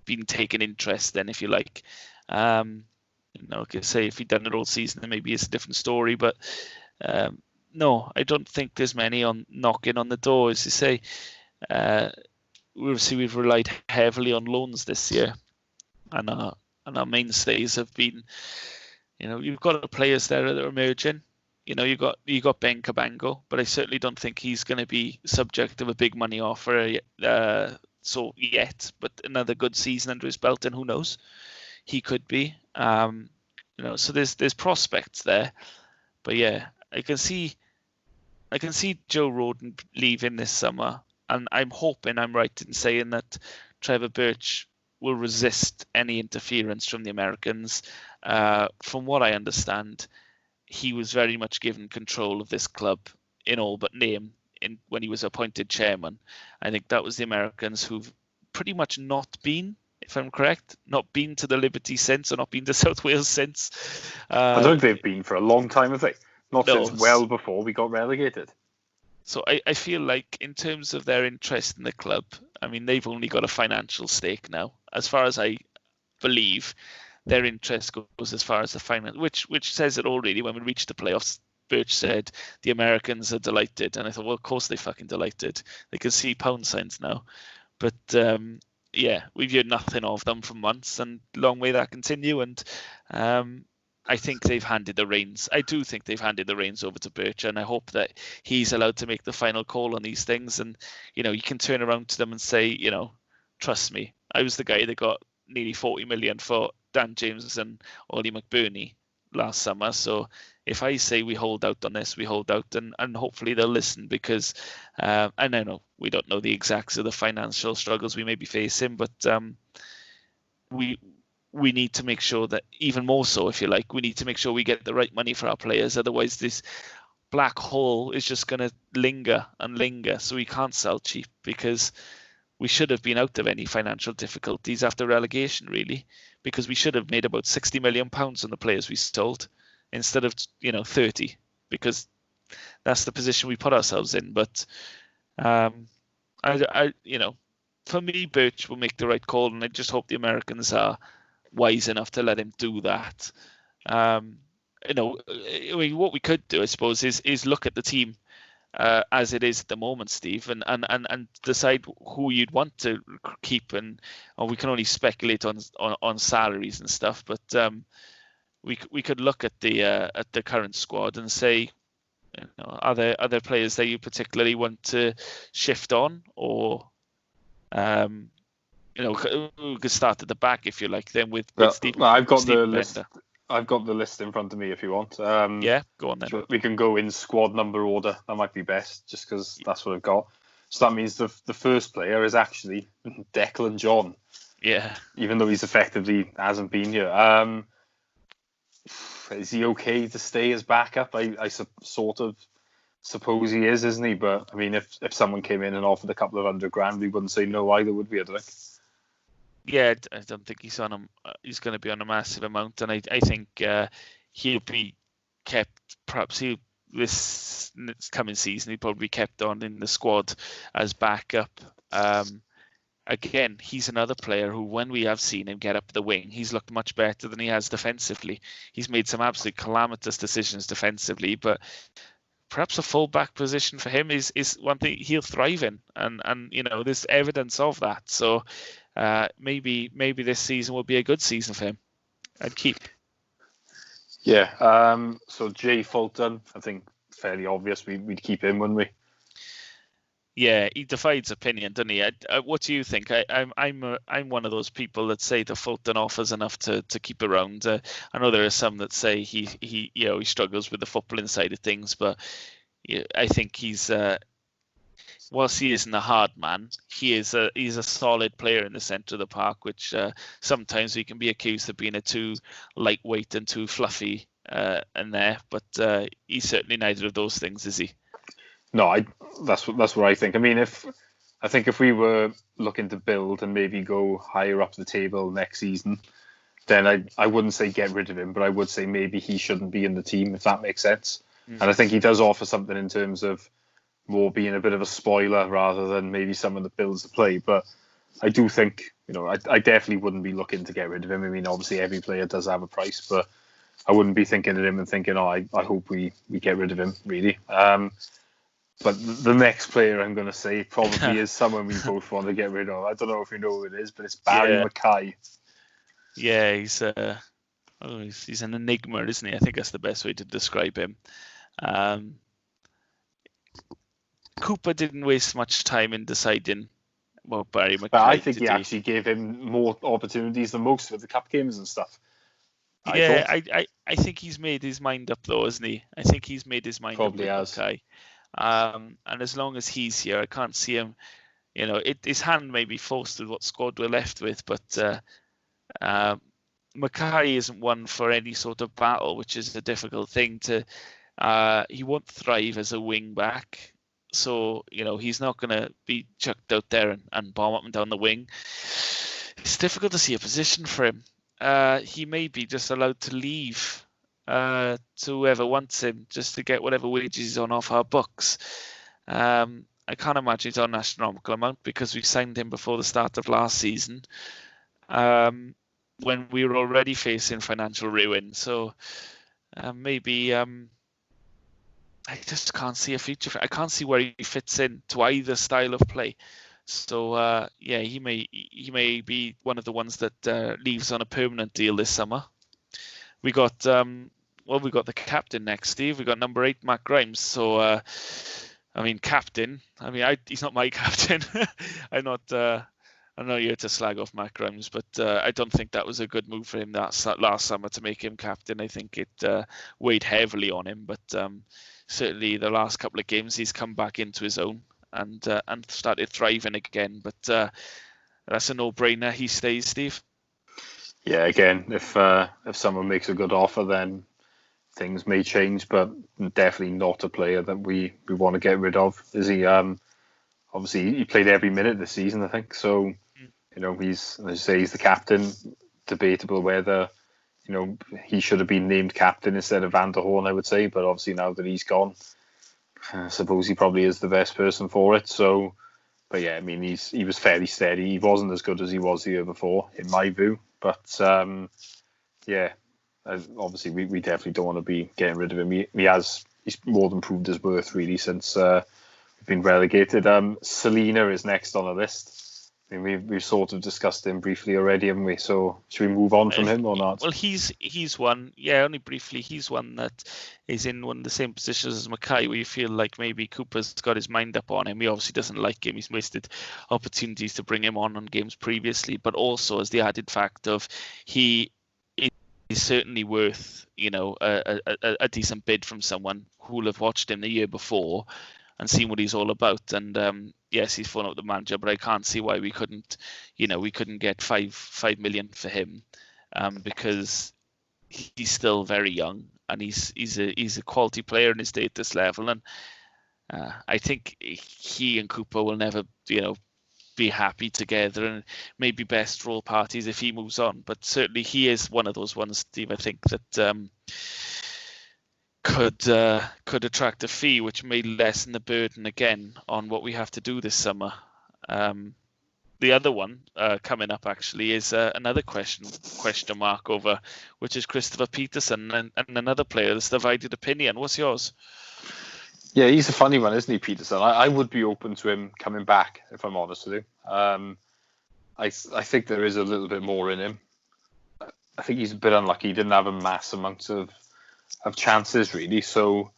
been taking interest then, if you like. Say if he'd done it all season, then maybe it's a different story. But no, I don't think there's many knocking on the door. As you say, we've relied heavily on loans this year, and our mainstays have been, you've got players there that are emerging. You got Ben Cabango, but I certainly don't think he's going to be subject of a big money offer so yet. But another good season under his belt, and who knows, he could be. So there's prospects there, but yeah, I can see Joe Roden leaving this summer, and I'm hoping I'm right in saying that Trevor Birch will resist any interference from the Americans. From what I understand, he was very much given control of this club in all but name when he was appointed chairman. I think that was the Americans who've pretty much not been, if I'm correct, not been to the Liberty since, or not been to South Wales since. I don't think they've been for a long time, have they? Not since well before we got relegated. So I feel like in terms of their interest in the club, I mean, they've only got a financial stake now. As far as I believe, their interest goes as far as the final, which says it all really. When we reached the playoffs, Birch said the Americans are delighted, and I thought, well, of course they fucking delighted. They can see pound signs now. But yeah, we've heard nothing of them for months, and long may that continue. And I think they've handed the reins. I do think they've handed the reins over to Birch, and I hope that he's allowed to make the final call on these things. And you can turn around to them and say, trust me, I was the guy that got nearly 40 million for Dan James and Ollie McBurney last summer. So if I say we hold out on this, we hold out, and hopefully they'll listen, because and I know we don't know the exacts of the financial struggles we may be facing, but we need to make sure that, even more so, if you like, we need to make sure we get the right money for our players. Otherwise, this black hole is just going to linger and linger. So we can't sell cheap, because we should have been out of any financial difficulties after relegation, really, because we should have made about £60 million on the players we sold instead of 30, because that's the position we put ourselves in. But I for me, Birch will make the right call, and I just hope the Americans are wise enough to let him do that. I mean, what we could do, I suppose, is look at the team as it is at the moment, Steve, and decide who you'd want to keep, and we can only speculate on salaries and stuff, but we could look at the current squad and say, are there other players that you particularly want to shift on, or we could start at the back, if you like, then with Steve. Well, I've got the Steve list. Bender. I've got the list in front of me if you want. Yeah, go on then. So we can go in squad number order. That might be best, just because that's what I've got. So that means the first player is actually Declan John. Yeah. Even though he's effectively hasn't been here. Is he okay to stay as backup? I sort of suppose he is, isn't he? But I mean, if someone came in and offered a couple of $100,000, we wouldn't say no either, would we? I don't think. Yeah, I don't think he's on he's going to be on a massive amount, and I think he'll be kept. Perhaps this coming season he'll probably be kept on in the squad as backup. Again, he's another player who, when we have seen him get up the wing, he's looked much better than he has defensively. He's made some absolute calamitous decisions defensively, but perhaps a full-back position for him is one thing he'll thrive in, and there's evidence of that. So maybe this season will be a good season for him. I'd keep. Yeah. So Jay Fulton, I think fairly obvious. We'd keep him, wouldn't we? Yeah, he defies opinion, doesn't he? What do you think? I'm one of those people that say the Fulton offers enough to keep around. I know there are some that say he struggles with the footballing side of things, but I think he's whilst he isn't a hard man, he's a solid player in the centre of the park, which sometimes we can be accused of being a too lightweight and too fluffy in there, but he's certainly neither of those things, is he? No, that's what I think. I mean, if we were looking to build and maybe go higher up the table next season, then I wouldn't say get rid of him, but I would say maybe he shouldn't be in the team, if that makes sense. And I think he does offer something in terms of more being a bit of a spoiler rather than maybe someone that builds the play. But I do think, I definitely wouldn't be looking to get rid of him. I mean, obviously every player does have a price, but I wouldn't be thinking of him and thinking, I hope we get rid of him, really. But the next player I'm going to say probably is someone we both want to get rid of. I don't know if you know who it is, but it's Barry Mackay. Yeah, he's an enigma, isn't he? I think that's the best way to describe him. Cooper didn't waste much time in deciding what Barry Mackay. But I think he actually gave him more opportunities than most with the cup games and stuff. I think he's made his mind up, though, hasn't he? I think he's made his mind probably up. Probably has. And as long as he's here, I can't see him. His hand may be forced with what squad we're left with, but Mackay isn't one for any sort of battle, which is a difficult thing to. He won't thrive as a wing back, so he's not going to be chucked out there and bomb up and down the wing. It's difficult to see a position for him. He may be just allowed to leave to whoever wants him, just to get whatever wages he's on off our books. I can't imagine he's on an astronomical amount because we signed him before the start of last season. when we were already facing financial ruin. So maybe I just can't see a future. I can't see where he fits in to either style of play. So he may be one of the ones that leaves on a permanent deal this summer. We got we got the captain next, Steve. We got number 8, Matt Grimes. So captain. He's not my captain. I'm not here to slag off Matt Grimes, but I don't think that was a good move for him last summer to make him captain. I think it weighed heavily on him, but certainly the last couple of games he's come back into his own and started thriving again. But that's a no-brainer. He stays, Steve. Yeah, again, if someone makes a good offer, then things may change, but definitely not a player that we want to get rid of. Is he? Obviously, he played every minute this season, I think. So, he's, as you say, he's the captain. Debatable whether, he should have been named captain instead of Van der Horn, I would say. But obviously, now that he's gone, I suppose he probably is the best person for it. So, but yeah, he was fairly steady. He wasn't as good as he was the year before, in my view. But obviously, we definitely don't want to be getting rid of him. He's more than proved his worth, really, since we've been relegated. Selena is next on the list. We've sort of discussed him briefly already, haven't we? So should we move on from him or not? Well, he's one, only briefly. He's one that is in one of the same positions as Mackay, where you feel like maybe Cooper's got his mind up on him. He obviously doesn't like him. He's wasted opportunities to bring him on games previously, but also as the added fact of he is certainly worth, a decent bid from someone who will have watched him the year before and seen what he's all about. And yes, he's fallen out with the manager, but I can't see why we couldn't get 5 million for him, because he's still very young and he's a quality player in his day at this level. And I think he and Cooper will never, be happy together, and maybe best for all parties if he moves on. But certainly he is one of those ones, Steve, I think that could attract a fee, which may lessen the burden again on what we have to do this summer. The other one coming up actually is another question mark over, which is Christopher Peterson, and another player that's divided opinion. What's yours? Yeah, he's a funny one, isn't he, Peterson? I would be open to him coming back, if I'm honest with you. I think there is a little bit more in him. I think he's a bit unlucky. He didn't have a mass amount of chances, really. So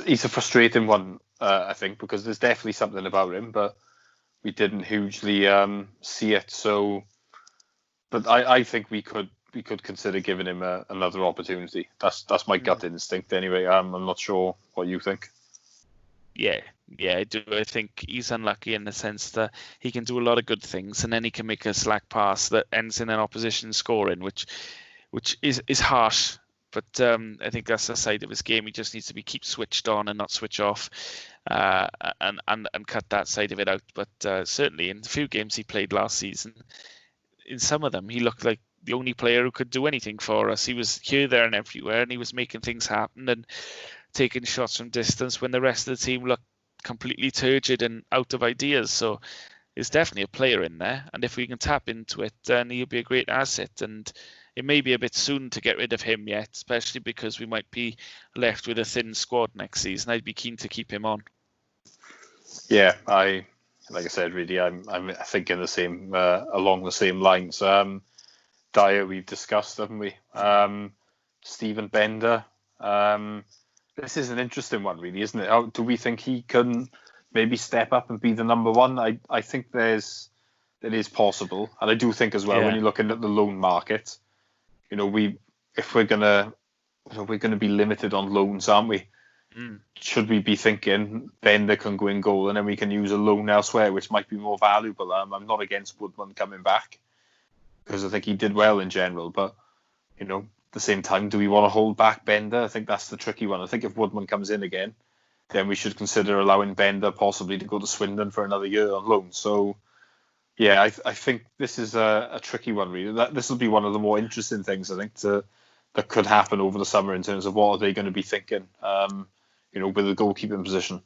he's a frustrating one, I think, because there's definitely something about him, but we didn't hugely see it. So, but I think we could consider giving him another opportunity. That's my gut instinct anyway. I'm not sure what you think. Yeah, I do. I think he's unlucky in the sense that he can do a lot of good things, and then he can make a slack pass that ends in an opposition scoring, which is harsh. But I think that's the side of his game. He just needs to keep switched on and not switch off, and cut that side of it out. But certainly in the few games he played last season, in some of them he looked like the only player who could do anything for us. He was here, there, and everywhere, and he was making things happen and taking shots from distance when the rest of the team looked completely turgid and out of ideas. So there's definitely a player in there, and if we can tap into it, then he'll be a great asset. And it may be a bit soon to get rid of him yet, especially because we might be left with a thin squad next season. I'd be keen to keep him on. Yeah, like I said, really, I'm thinking the same along the same lines. Dyer, we've discussed, haven't we? Stephen Bender. This is an interesting one, really, isn't it? Do we think he can maybe step up and be the number one? I think it is possible, and I do think as well when you're looking at the loan market, if we're gonna be limited on loans, aren't we? Should we be thinking Bender can go in goal and then we can use a loan elsewhere, which might be more valuable? I'm not against Woodman coming back, because I think he did well in general, but at the same time, do we want to hold back Bender? I think that's the tricky one. I think if Woodman comes in again, then we should consider allowing Bender possibly to go to Swindon for another year on loan. So yeah, I think this is a tricky one, really. This will be one of the more interesting things, I think, that could happen over the summer in terms of what are they going to be thinking, with the goalkeeping position.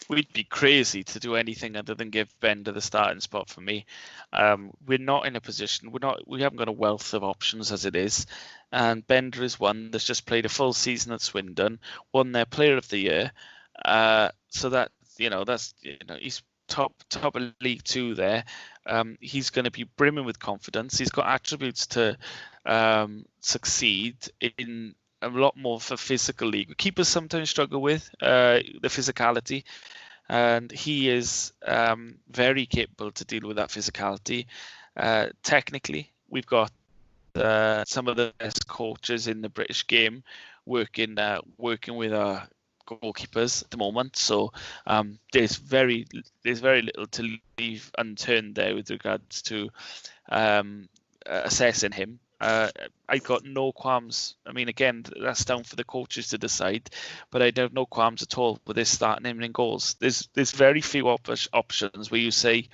we'd be crazy to do anything other than give Bender the starting spot for me. We're not in a position. We haven't got a wealth of options as it is, and Bender is one that's just played a full season at Swindon, won their Player of the Year. So that he's top of League Two there. He's going to be brimming with confidence. He's got attributes to succeed in a lot more for physical league. Keepers sometimes struggle with the physicality, and he is very capable to deal with that physicality. Technically, we've got some of the best coaches in the British game working with our goalkeepers at the moment. So there's very little to leave unturned there with regards to assessing him. I got no qualms. I mean, again, that's down for the coaches to decide, but I have no qualms at all with this starting him in goals. There's very few options where you say,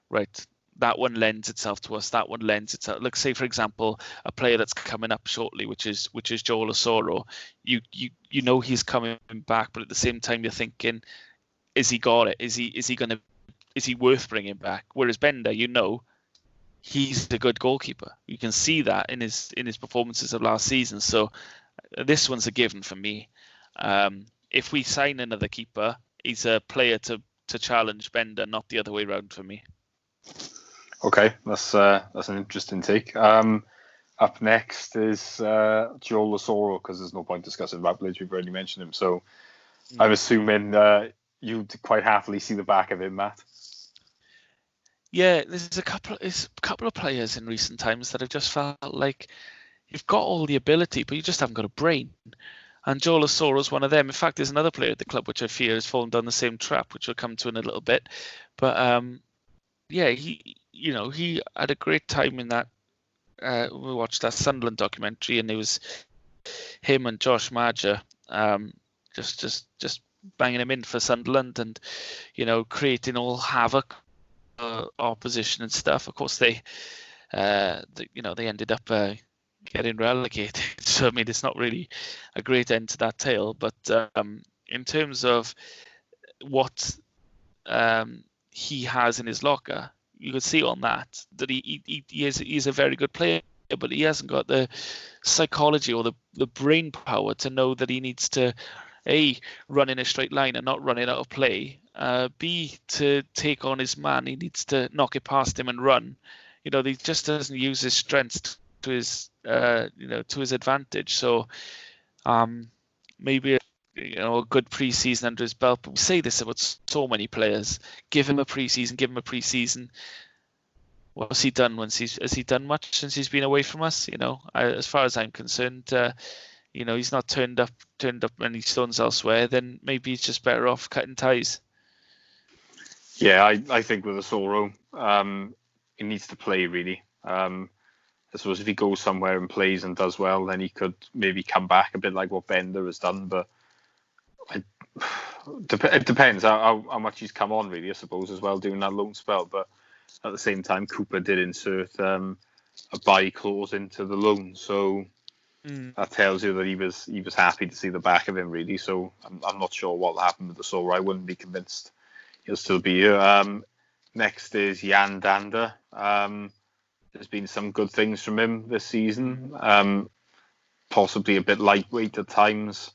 right, that one lends itself to us. That one lends itself. Like, say, for example, a player that's coming up shortly, which is Joel Osoro. You know he's coming back, but at the same time you're thinking, is he got it? Is he worth bringing back? Whereas Bender, he's a good goalkeeper. You can see that in his performances of last season. So this one's a given for me. If we sign another keeper, he's a player to challenge Bender, not the other way around for me. Okay, that's an interesting take. Up next is Joel Osoro, because there's no point discussing Routledge. We've already mentioned him. So I'm assuming you'd quite happily see the back of him, Matt. Yeah, there's a couple of players in recent times that have just felt like you've got all the ability, but you just haven't got a brain. And Joel Osoro is one of them. In fact, there's another player at the club which I fear has fallen down the same trap, which we'll come to in a little bit. But yeah, he had a great time in that. We watched that Sunderland documentary, and it was him and Josh Maja just banging him in for Sunderland, and creating all havoc, opposition and stuff. Of course, they ended up getting relegated. So I mean, it's not really a great end to that tale. But in terms of what he has in his locker, you could see on that he's a very good player, but he hasn't got the psychology or the brain power to know that he needs to A, run in a straight line and not run it out of play. B, to take on his man, he needs to knock it past him and run. He just doesn't use his strengths to his advantage. So maybe a good pre-season under his belt. But we say this about so many players. Give him a pre-season. What's he done? Has he done much since he's been away from us? As far as I'm concerned, he's not turned up any stones elsewhere. Then maybe he's just better off cutting ties. Yeah, I think with Osoro, he needs to play really. I suppose if he goes somewhere and plays and does well, then he could maybe come back a bit like what Bender has done. But it depends how much he's come on, really, I suppose, as well, during that loan spell. But at the same time, Cooper did insert a buy clause into the loan. So that tells you that he was happy to see the back of him, really. So I'm not sure what happened with the Osoro. I wouldn't be convinced he'll still be here. Next is Jan Dander. There's been some good things from him this season. Possibly a bit lightweight at times,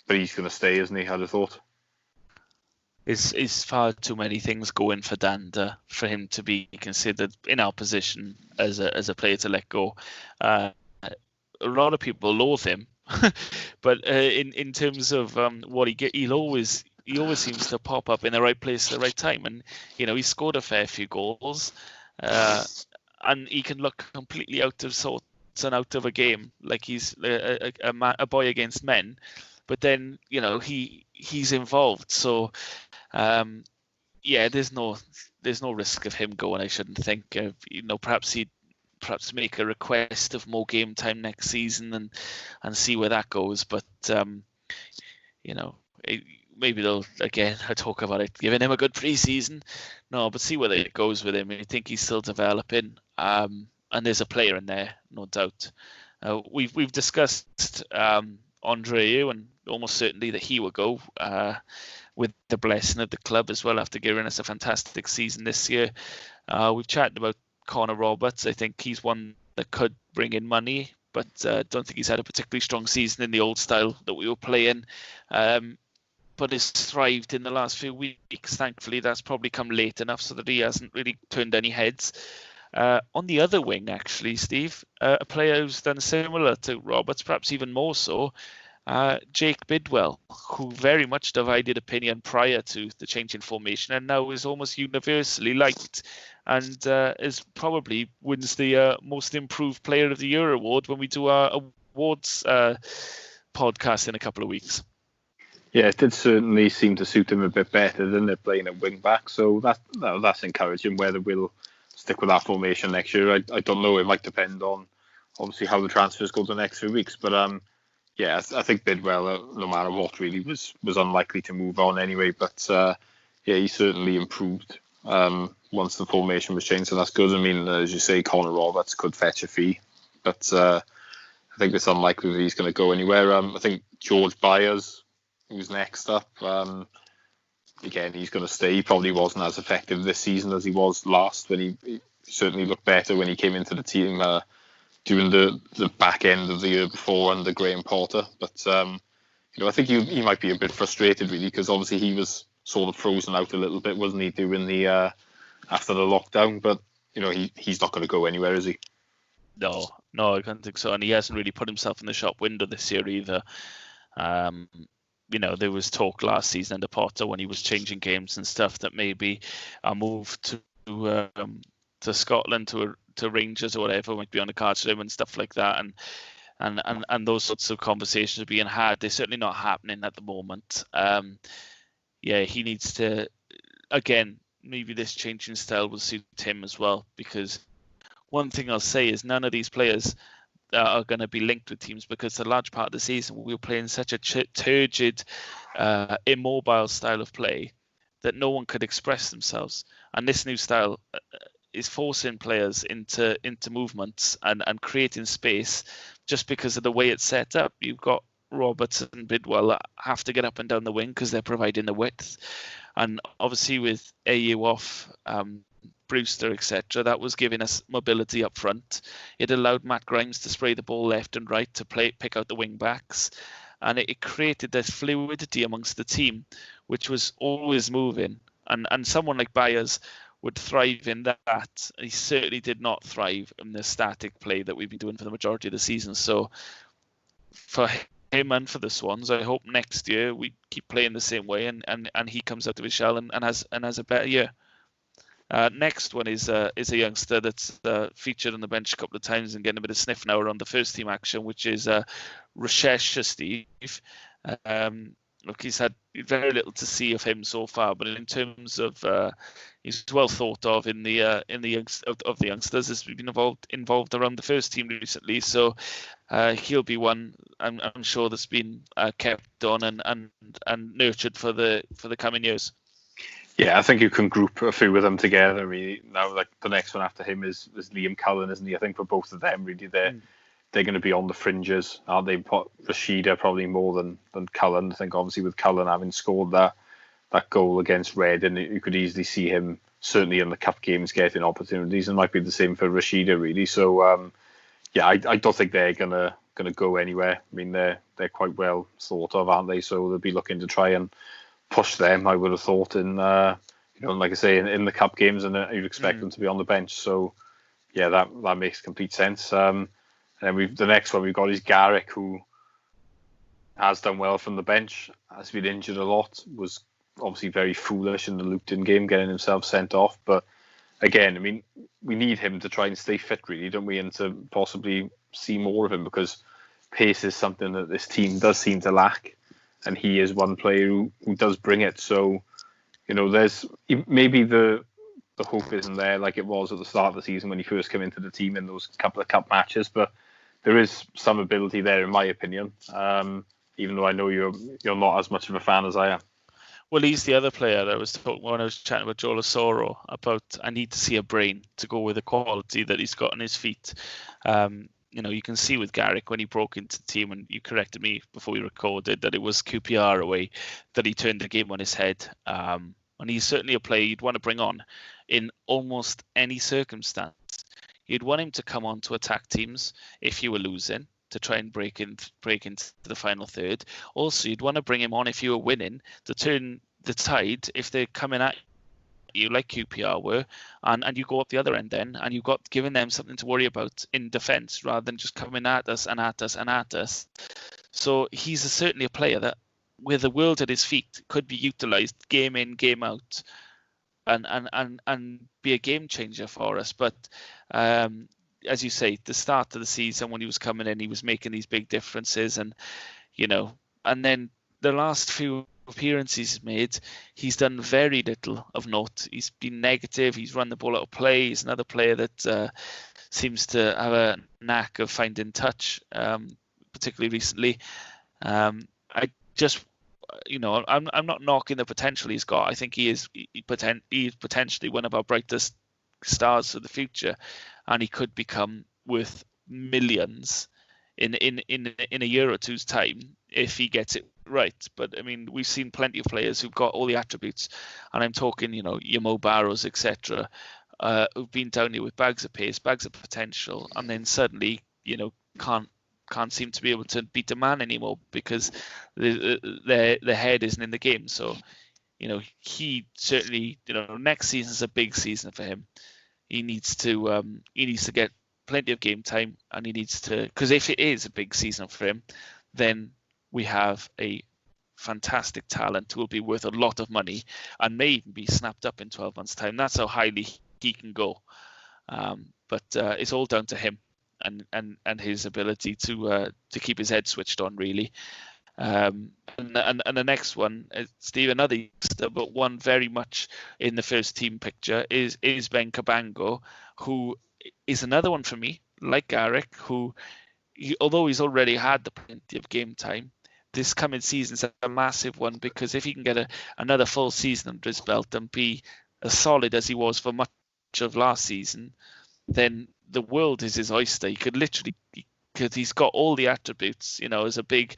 but he's going to stay, isn't he? I'd have thought. It's far too many things going for Dander for him to be considered in our position as a player to let go. A lot of people loathe him, but in terms of what he always seems to pop up in the right place at the right time, and he scored a fair few goals, and he can look completely out of sorts and out of a game, like he's a boy against men, but then he's involved. So there's no risk of him going, I shouldn't think. Perhaps he'd make a request of more game time next season and see where that goes. But maybe they'll, again, I talk about it, giving him a good pre-season. No, but see where it goes with him. I think he's still developing, and there's a player in there, no doubt. We've discussed Andreu, and almost certainly that he will go with the blessing of the club as well after giving us a fantastic season this year. We've chatted about Connor Roberts. I think he's one that could bring in money, but don't think he's had a particularly strong season in the old style that we were playing. But has thrived in the last few weeks. Thankfully, that's probably come late enough so that he hasn't really turned any heads. On the other wing, actually, Steve, a player who's done similar to Roberts, perhaps even more so, Jake Bidwell, who very much divided opinion prior to the change in formation and now is almost universally liked and is probably wins the Most Improved Player of the Year award when we do our awards podcast in a couple of weeks. Yeah, it did certainly seem to suit him a bit better than they're playing at wing back. So that's encouraging. Whether we'll stick with that formation next year, I don't know. It might depend on obviously how the transfers go the next few weeks. But yeah, I think Bidwell, no matter what, really was unlikely to move on anyway. But yeah, he certainly improved once the formation was changed, so that's good. I mean, as you say, Connor Roberts could fetch a fee, but I think it's unlikely that he's going to go anywhere. I think George Byers, who's next up, again, he's going to stay. He probably wasn't as effective this season as he was last, when he certainly looked better when he came into the team during the back end of the year before under Graham Potter. But I think he might be a bit frustrated, really, because obviously he was sort of frozen out a little bit, wasn't he, during the after the lockdown? But he's not going to go anywhere, is he? No, I don't think so. And he hasn't really put himself in the shop window this year either. There was talk last season under Potter when he was changing games and stuff that maybe a move to Scotland to Rangers or whatever might be on the cards for him and stuff like that. And those sorts of conversations are being had. They're certainly not happening at the moment. Yeah, he needs to, again, maybe this change in style will suit him as well, because one thing I'll say is none of these players are going to be linked with teams, because a large part of the season we were playing such a turgid, immobile style of play that no one could express themselves. And this new style is forcing players into movements and creating space just because of the way it's set up. You've got Roberts and Bidwell that have to get up and down the wing because they're providing the width. And obviously with AU off, Brewster, etc., that was giving us mobility up front. It allowed Matt Grimes to spray the ball left and right to pick out the wing backs. And it created this fluidity amongst the team, which was always moving. And someone like Byers would thrive in that. He certainly did not thrive in the static play that we've been doing for the majority of the season. So for him and for the Swans, I hope next year we keep playing the same way and he comes out of his shell and has a better year. Next one is a youngster that's featured on the bench a couple of times and getting a bit of sniff now around the first team action, which is Rashesh, Steve. Look, he's had very little to see of him so far, but in terms of he's well thought of in the youngsters, has been involved around the first team recently. So he'll be one I'm sure that's been kept on and nurtured for the coming years. Yeah, I think you can group a few of them together. Really, now like the next one after him is Liam Cullen, isn't he? I think for both of them, really, they're going to be on the fringes, aren't they? Rashida probably more than Cullen. I think obviously with Cullen having scored that goal against Reading, you could easily see him certainly in the cup games getting opportunities, and might be the same for Rashida, really. So yeah, I don't think they're gonna go anywhere. I mean, they're quite well thought of, aren't they? So they'll be looking to try and push them, I would have thought, in like I say, in the cup games, and you'd expect them to be on the bench. So yeah, that makes complete sense. And then the next one we've got is Garrick, who has done well from the bench, has been injured a lot, was obviously very foolish in the Luton game, getting himself sent off. But again, I mean, we need him to try and stay fit, really, don't we? And to possibly see more of him, because pace is something that this team does seem to lack. And he is one player who does bring it. So, there's maybe the hope isn't there like it was at the start of the season when he first came into the team in those couple of cup matches, but there is some ability there, in my opinion. Even though I know you're not as much of a fan as I am. Well, he's the other player that I was talking when I was chatting with Joel Asoro about. I need to see a brain to go with the quality that he's got on his feet. you can see with Garrick when he broke into the team, and you corrected me before we recorded that it was QPR away that he turned the game on his head. And he's certainly a player you'd want to bring on in almost any circumstance. You'd want him to come on to attack teams if you were losing, to try and break into the final third. Also, you'd want to bring him on if you were winning to turn the tide if they're coming at you like QPR were, and you go up the other end then, and you've got giving them something to worry about in defence rather than just coming at us and at us and at us. So he's certainly a player that, with the world at his feet, could be utilised game in, game out, and be a game changer for us. But as you say, the start of the season when he was coming in, he was making these big differences, and then the last few appearances he's made, he's done very little of note. He's been negative. He's run the ball out of play. He's another player that seems to have a knack of finding touch, particularly recently. I'm not knocking the potential he's got. I think he is potentially one of our brightest stars for the future, and he could become worth millions in a year or two's time if he gets it right. But I mean, we've seen plenty of players who've got all the attributes, and I'm talking, your Mo Barrows, etc., who've been down here with bags of pace, bags of potential, and then suddenly, can't seem to be able to beat a man anymore because their head isn't in the game. So, he certainly, next season's a big season for him. He needs to get plenty of game time, and he needs to, because if it is a big season for him, then we have a fantastic talent who will be worth a lot of money and may even be snapped up in 12 months' time. That's how highly he can go. But it's all down to him and his ability to keep his head switched on, really. And the next one, Steve, another youngster, but one very much in the first team picture is Ben Cabango, who is another one for me, like Garrick, who, although he's already had the plenty of game time, this coming season's a massive one, because if he can get another full season under his belt and be as solid as he was for much of last season, then the world is his oyster. He could literally, because he's got all the attributes, as a big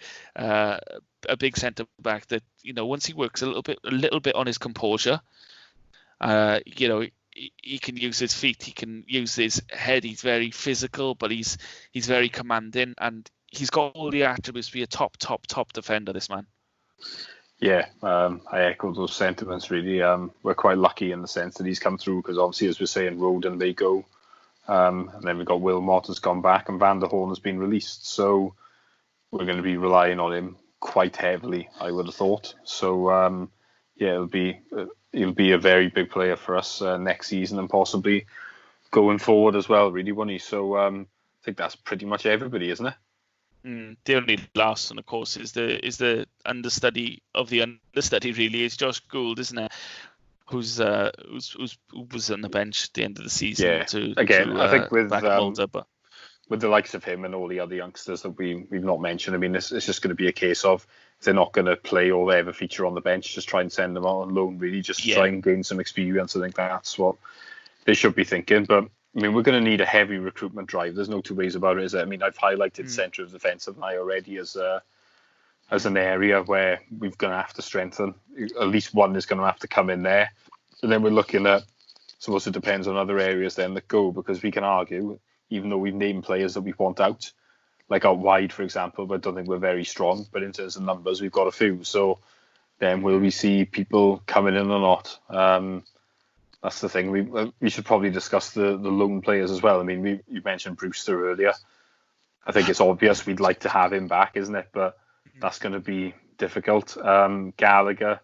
centre back that, once he works a little bit on his composure, he can use his feet, he can use his head. He's very physical, but he's very commanding, and he's got all the attributes to be a top defender, this man. Yeah, I echo those sentiments, really. We're quite lucky in the sense that he's come through, because obviously, as we're saying, Roden, they go. And then we've got Wilmot has gone back, and Van der Horn has been released. So we're going to be relying on him quite heavily, I would have thought. So, he'll be a very big player for us next season, and possibly going forward as well, really, won't he? So I think that's pretty much everybody, isn't it? The only last one, of course, is the understudy of the understudy, really, is Josh Gould, isn't it? Who was on the bench at the end of the season. Yeah, I think with Mulder, but with the likes of him and all the other youngsters that we've not mentioned, I mean, it's just going to be a case of, if they're not going to play or ever feature on the bench, just try and send them out on loan, really, just to try and gain some experience. I think that's what they should be thinking. But I mean, we're going to need a heavy recruitment drive. There's no two ways about it, is there? I mean, I've highlighted centre of defence of I already as an area where we're going to have to strengthen. At least one is going to have to come in there. And then we're looking at, so also depends on other areas then that go, because we can argue, even though we've named players that we want out, like out wide, for example, but I don't think we're very strong. But in terms of numbers, we've got a few. So then will we see people coming in or not? That's the thing. We should probably discuss the loan players as well. I mean, you mentioned Brewster earlier. I think it's obvious we'd like to have him back, isn't it? But that's going to be difficult. Gallagher,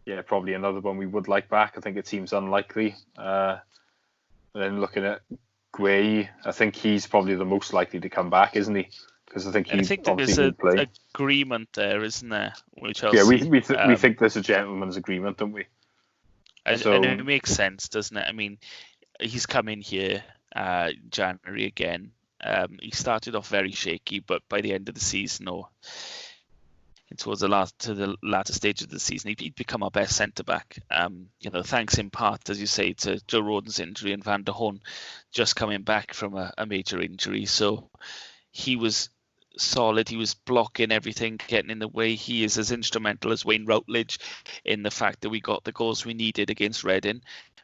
yeah, probably another one we would like back. I think it seems unlikely. Then looking at Guay, I think he's probably the most likely to come back, isn't he? Because I think there's an agreement there, isn't there? Yeah, we think there's a gentleman's agreement, don't we? And it makes sense, doesn't it? I mean, he's come in here January again. He started off very shaky, but by the end of the season, towards the latter stage of the season, he'd become our best centre back. Thanks in part, as you say, to Joe Rodon's injury and Van der Horn just coming back from a major injury. So he was solid. He was blocking everything, getting in the way. He is as instrumental as Wayne Routledge in the fact that we got the goals we needed against Reading,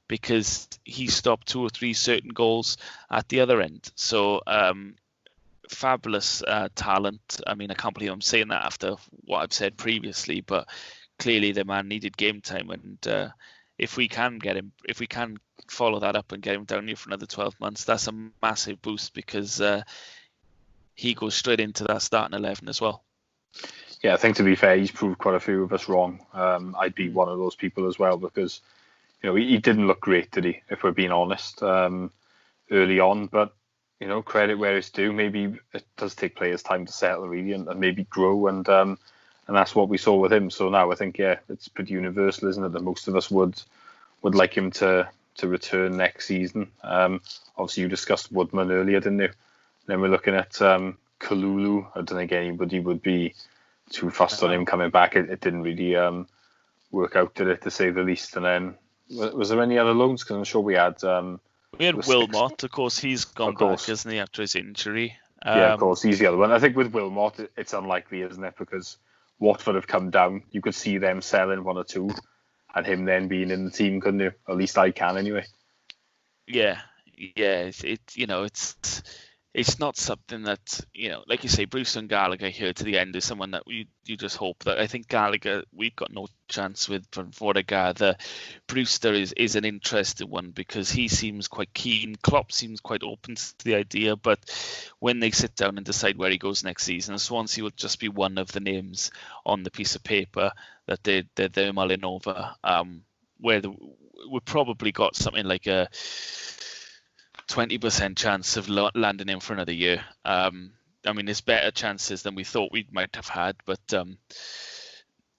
because he stopped 2 or 3 certain goals at the other end. So fabulous talent. I mean, I can't believe I'm saying that after what I've said previously, but clearly the man needed game time, and if we can follow that up and get him down here for another 12 months, that's a massive boost, because he goes straight into that starting 11 as well. Yeah, I think to be fair, he's proved quite a few of us wrong. I'd be one of those people as well, because he didn't look great, did he? If we're being honest, early on, but credit where it's due. Maybe it does take players time to settle really and maybe grow, and that's what we saw with him. So now I think it's pretty universal, isn't it, that most of us would like him to return next season. Obviously you discussed Woodman earlier, didn't you? And then we're looking at Kalulu. I don't think anybody would be too fussed on him coming back. It didn't really work out, did it, to say the least. And then was there any other loans? Because I'm sure we had. We had Wilmot, of course. He's gone back, isn't he, after his injury? Yeah, of course. He's the other one. I think with Wilmot, it's unlikely, isn't it? Because Watford have come down. You could see them selling 1 or 2, and him then being in the team, couldn't you? At least I can, anyway. Yeah. It's not something that, like you say, Bruce and Gallagher here to the end is someone that you just hope that. I think Gallagher, we've got no chance with, from what I gather. Brewster is an interesting one, because he seems quite keen. Klopp seems quite open to the idea, but when they sit down and decide where he goes next season, Swansea will just be one of the names on the piece of paper that they're mulling over. We've probably got something like a 20% chance of landing in for another year. I mean, there's better chances than we thought we might have had, but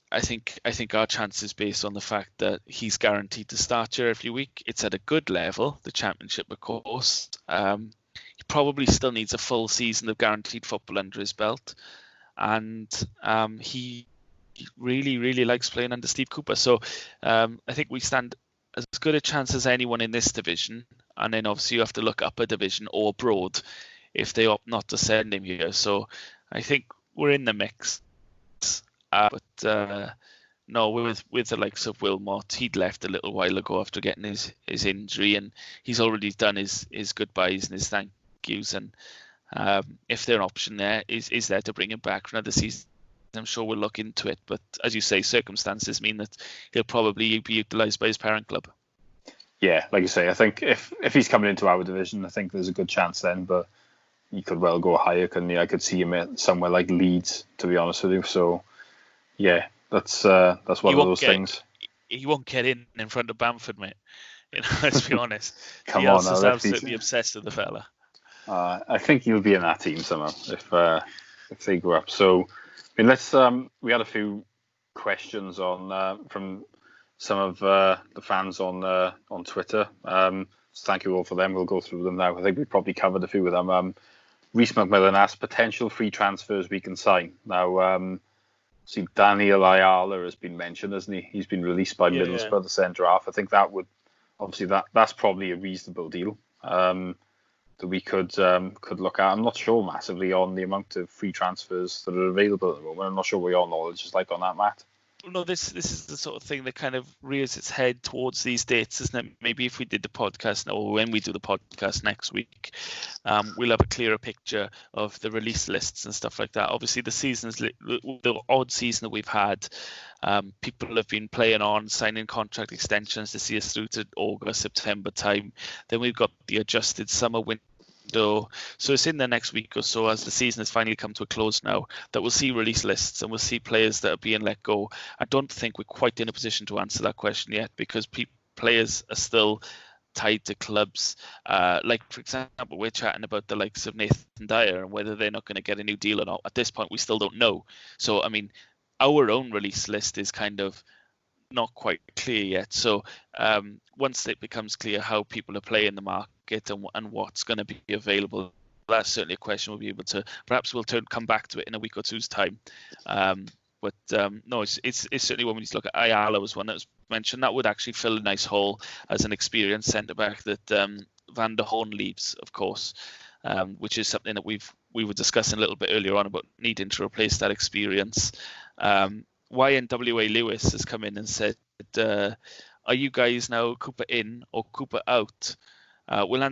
I think our chances, based on the fact that he's guaranteed to start here every week, it's at a good level, the Championship, of course. He probably still needs a full season of guaranteed football under his belt, and he really, really likes playing under Steve Cooper. So I think we stand as good a chance as anyone in this division. And then obviously you have to look up a division or abroad if they opt not to send him here. So I think we're in the mix. But no, with the likes of Wilmot, he'd left a little while ago after getting his injury, and he's already done his goodbyes and his thank yous. And if their option there is there to bring him back for another season, I'm sure we'll look into it. But as you say, circumstances mean that he'll probably be utilised by his parent club. Yeah, like you say, I think if he's coming into our division, I think there's a good chance then, but he could well go higher, couldn't he? I could see him at somewhere like Leeds, to be honest with you. So, yeah, that's one of those things. He won't get in front of Bamford, mate. Let's be honest. Come on, is absolutely obsessed with the fella. I think he'll be in that team somehow if they go up. So, I mean, let's. We had a few questions on from some of the fans on Twitter. So thank you all for them. We'll go through them now. I think we probably covered a few of them. Reece McMillan asked potential free transfers we can sign. Now, see, Daniel Ayala has been mentioned, hasn't he? He's been released by Middlesbrough, the centre half. I think that would obviously that's probably a reasonable deal that we could look at. I'm not sure massively on the amount of free transfers that are available at the moment. I'm not sure what your knowledge is like on that, Matt. No, this is the sort of thing that kind of rears its head towards these dates, isn't it? Maybe if we did the podcast, or when we do the podcast next week, we'll have a clearer picture of the release lists and stuff like that. Obviously, the odd season that we've had, people have been playing on, signing contract extensions to see us through to August, September time. Then we've got the adjusted summer window. So it's in the next week or so, as the season has finally come to a close now, that we'll see release lists and we'll see players that are being let go. I don't think we're quite in a position to answer that question yet, because players are still tied to clubs. Like, for example, we're chatting about the likes of Nathan Dyer and whether they're not going to get a new deal or not. At this point, we still don't know. So, I mean, our own release list is kind of not quite clear yet. So once it becomes clear how people are playing the market and what's going to be available, that's certainly a question we'll be able to, perhaps we'll come back to it in a week or two's time. But no, it's certainly one we need to look at. Ayala was one that was mentioned. That would actually fill a nice hole as an experienced centre back that Van der Horn leaves, of course, which is something that we were discussing a little bit earlier on about needing to replace that experience. YNWA Lewis has come in and said, "Are you guys now Cooper in or Cooper out?"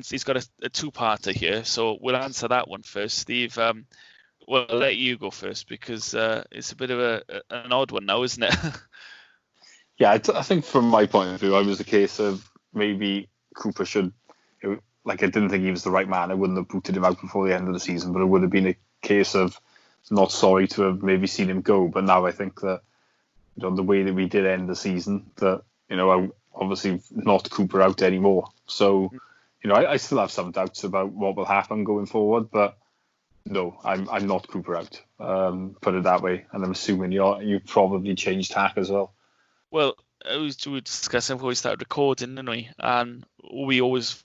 He's got a two-parter here, so we'll answer that one first. Steve, well, I'll let you go first because it's a bit of an odd one now, isn't it? Yeah, I think from my point of view, I was the case of maybe Cooper should, I didn't think he was the right man. I wouldn't have booted him out before the end of the season, but it would have been a case of not sorry to have maybe seen him go. But now I think that the way that we did end the season, that I'm obviously not Cooper out anymore. So I still have some doubts about what will happen going forward, but no, I'm not Cooper out. Put it that way, and I'm assuming you probably changed tack as well. Well, we were discussing before we started recording, didn't we? And we always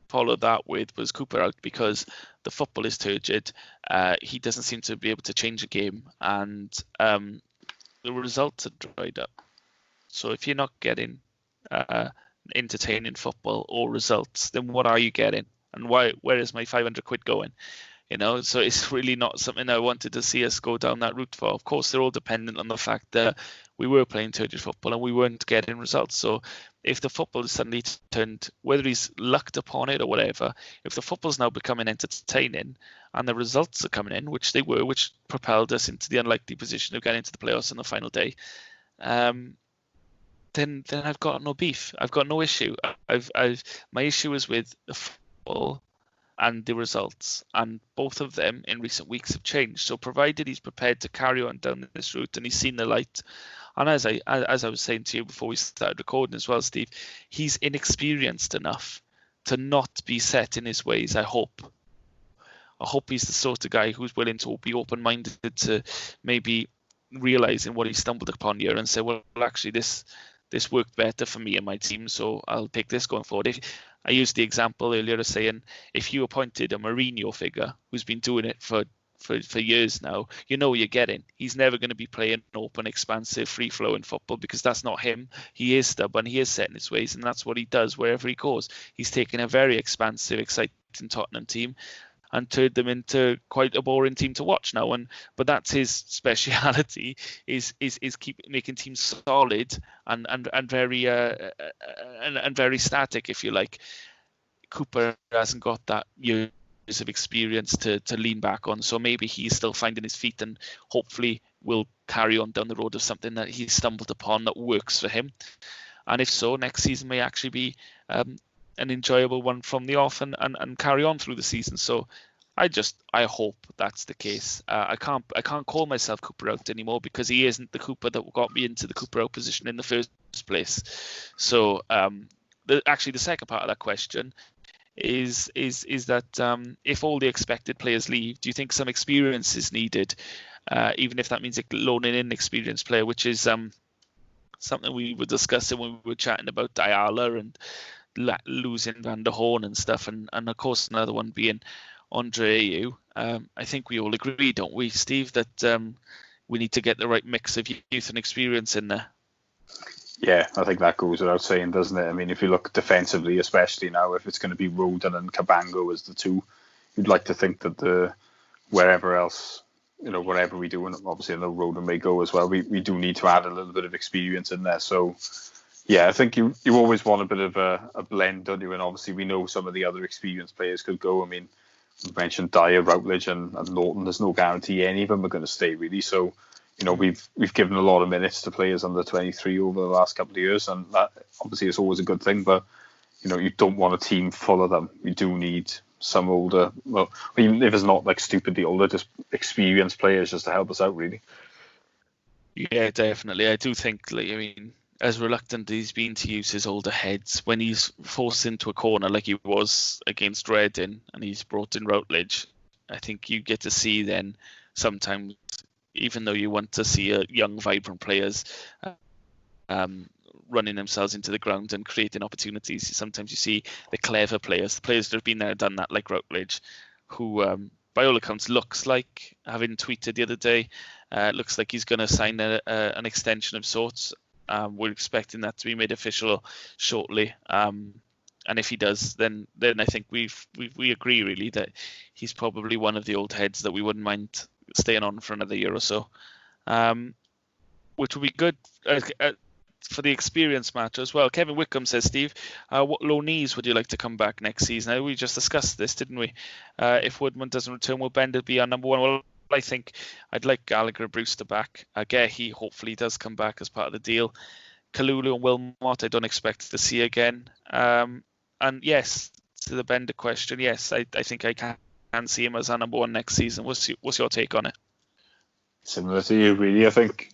followed that with was Cooper out because the football is turgid. He doesn't seem to be able to change a game, and the results are dried up. So if you're not getting entertaining football or results, then what are you getting? And where is my 500 quid going? So it's really not something I wanted to see us go down that route for. Of course, they're all dependent on the fact that we were playing turgid football and we weren't getting results. So if the football is suddenly turned, whether he's lucked upon it or whatever, if the football's now becoming entertaining and the results are coming in, which they were, which propelled us into the unlikely position of getting into the playoffs on the final day, then I've got no beef. I've got no issue. My issue is with the football and the results, and both of them in recent weeks have changed. So provided he's prepared to carry on down this route and he's seen the light, and as I was saying to you before we started recording as well, Steve, he's inexperienced enough to not be set in his ways. I hope he's the sort of guy who's willing to be open-minded to maybe realizing what he stumbled upon here and say, well, actually this worked better for me and my team, so I'll take this going forward. I used the example earlier of saying if you appointed a Mourinho figure who's been doing it for years now, what you're getting. He's never going to be playing open, expansive, free-flowing football because that's not him. He is stubborn. He is set in his ways, and that's what he does wherever he goes. He's taken a very expansive, exciting Tottenham team and turned them into quite a boring team to watch now. But that's his speciality is keep making teams solid and very and very static, if you like. Cooper hasn't got that years of experience to lean back on, so maybe he's still finding his feet and hopefully will carry on down the road of something that he stumbled upon that works for him. And if so, next season may actually be an enjoyable one from the off and carry on through the season. So I hope that's the case. I can't call myself Cooper out anymore because he isn't the Cooper that got me into the Cooper out position in the first place. So the second part of that question is that if all the expected players leave, do you think some experience is needed, even if that means loaning in an experienced player, which is something we were discussing when we were chatting about Ayala and losing Van der Horn and stuff, and of course another one being Andre Ayew. I think we all agree, don't we, Steve, that we need to get the right mix of youth and experience in there. Yeah, I think that goes without saying, doesn't it? I mean, if you look defensively, especially now, if it's going to be Rodon and Cabango as the two, you'd like to think that wherever else, whatever we do, and obviously I know Rodon may go as well, we do need to add a little bit of experience in there. So, yeah, I think you always want a bit of a blend, don't you? And obviously we know some of the other experienced players could go. I mean, we mentioned Dyer, Routledge and Norton. There's no guarantee any of them are going to stay, really. So, we've given a lot of minutes to players under 23 over the last couple of years, and that obviously is always a good thing. But you don't want a team full of them. You do need some older, well, even if it's not like stupidly older, just experienced players just to help us out, really. Yeah, definitely. I do think, as reluctant as he's been to use his older heads, when he's forced into a corner like he was against Reading and he's brought in Routledge, I think you get to see then sometimes, even though you want to see young, vibrant players running themselves into the ground and creating opportunities, sometimes you see the clever players, the players that have been there and done that, like Routledge, who by all accounts, looks like, having tweeted the other day, looks like he's going to sign an extension of sorts. We're expecting that to be made official shortly. And if he does, then I think we agree really that he's probably one of the old heads that we wouldn't mind staying on for another year or so, which would be good for the experience matter as well. Kevin Wickham says, Steve, what low knees would you like to come back next season? Now, we just discussed this, didn't we? If Woodman doesn't return, will Bender be our number one? Well, I think I'd like Gallagher Brewster back. He hopefully does come back as part of the deal. Kalulu and Wilmot, I don't expect to see again. And yes, to the Bender question, yes, I think I can see him as our number one next season. What's your take on it? Similar to you, really. I think,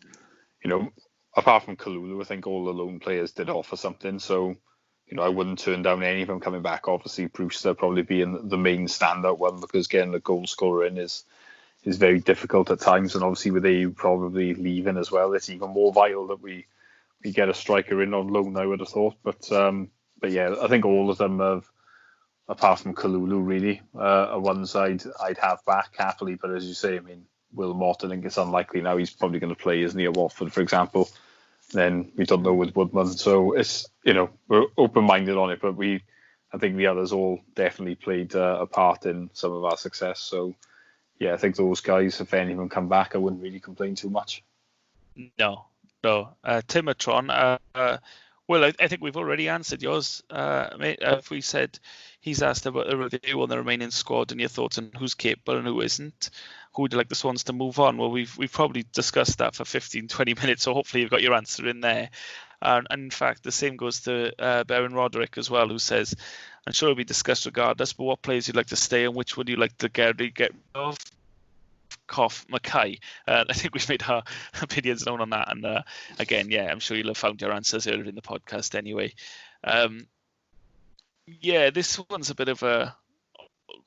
apart from Kalulu, I think all the lone players did offer something. So, I wouldn't turn down any of them coming back. Obviously, Brewster probably being the main standout one, because getting the goal scorer in is very difficult at times. And obviously with AU probably leaving as well, it's even more vital that we get a striker in on loan, I would have thought. But yeah, I think all of them have, apart from Kalulu, really, are ones I'd have back happily. But as you say, Wilmot, I think it's unlikely now. He's probably going to play, isn't he, at Watford, for example. Then we don't know with Woodman. So it's, we're open-minded on it, but I think the others all definitely played a part in some of our success. So yeah, I think those guys, if any of them come back, I wouldn't really complain too much. No. Timatron, well, I think we've already answered yours, mate. If we said he's asked about a review on the remaining squad and your thoughts on who's capable and who isn't, who would you like the Swans to move on? Well, we've probably discussed that for 15-20 minutes, so hopefully you've got your answer in there. And in fact, the same goes to Baron Roderick as well, who says, I'm sure it'll be discussed regardless, but what players you'd like to stay and which would you like to get rid of? Cough Mackay. I think we've made our opinions known on that, and again, yeah, I'm sure you'll have found your answers earlier in the podcast anyway. Yeah, this one's a bit of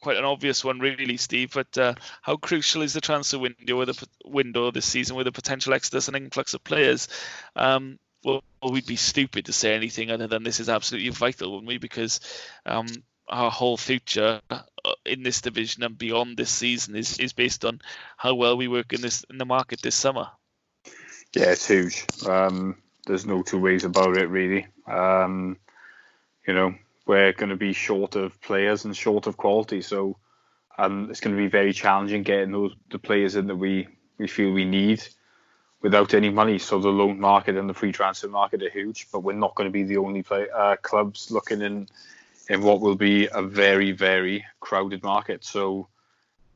quite an obvious one, really, Steve. But how crucial is the transfer window this season with a potential exodus and influx of players? Well, we'd be stupid to say anything other than this is absolutely vital, wouldn't we? Because our whole future in this division and beyond this season is based on how well we work in the market this summer. Yeah, it's huge. There's no two ways about it, really. We're going to be short of players and short of quality, so it's going to be very challenging getting the players in that we feel we need without any money. So the loan market and the free transfer market are huge, but we're not going to be the only clubs looking in what will be a very, very crowded market. So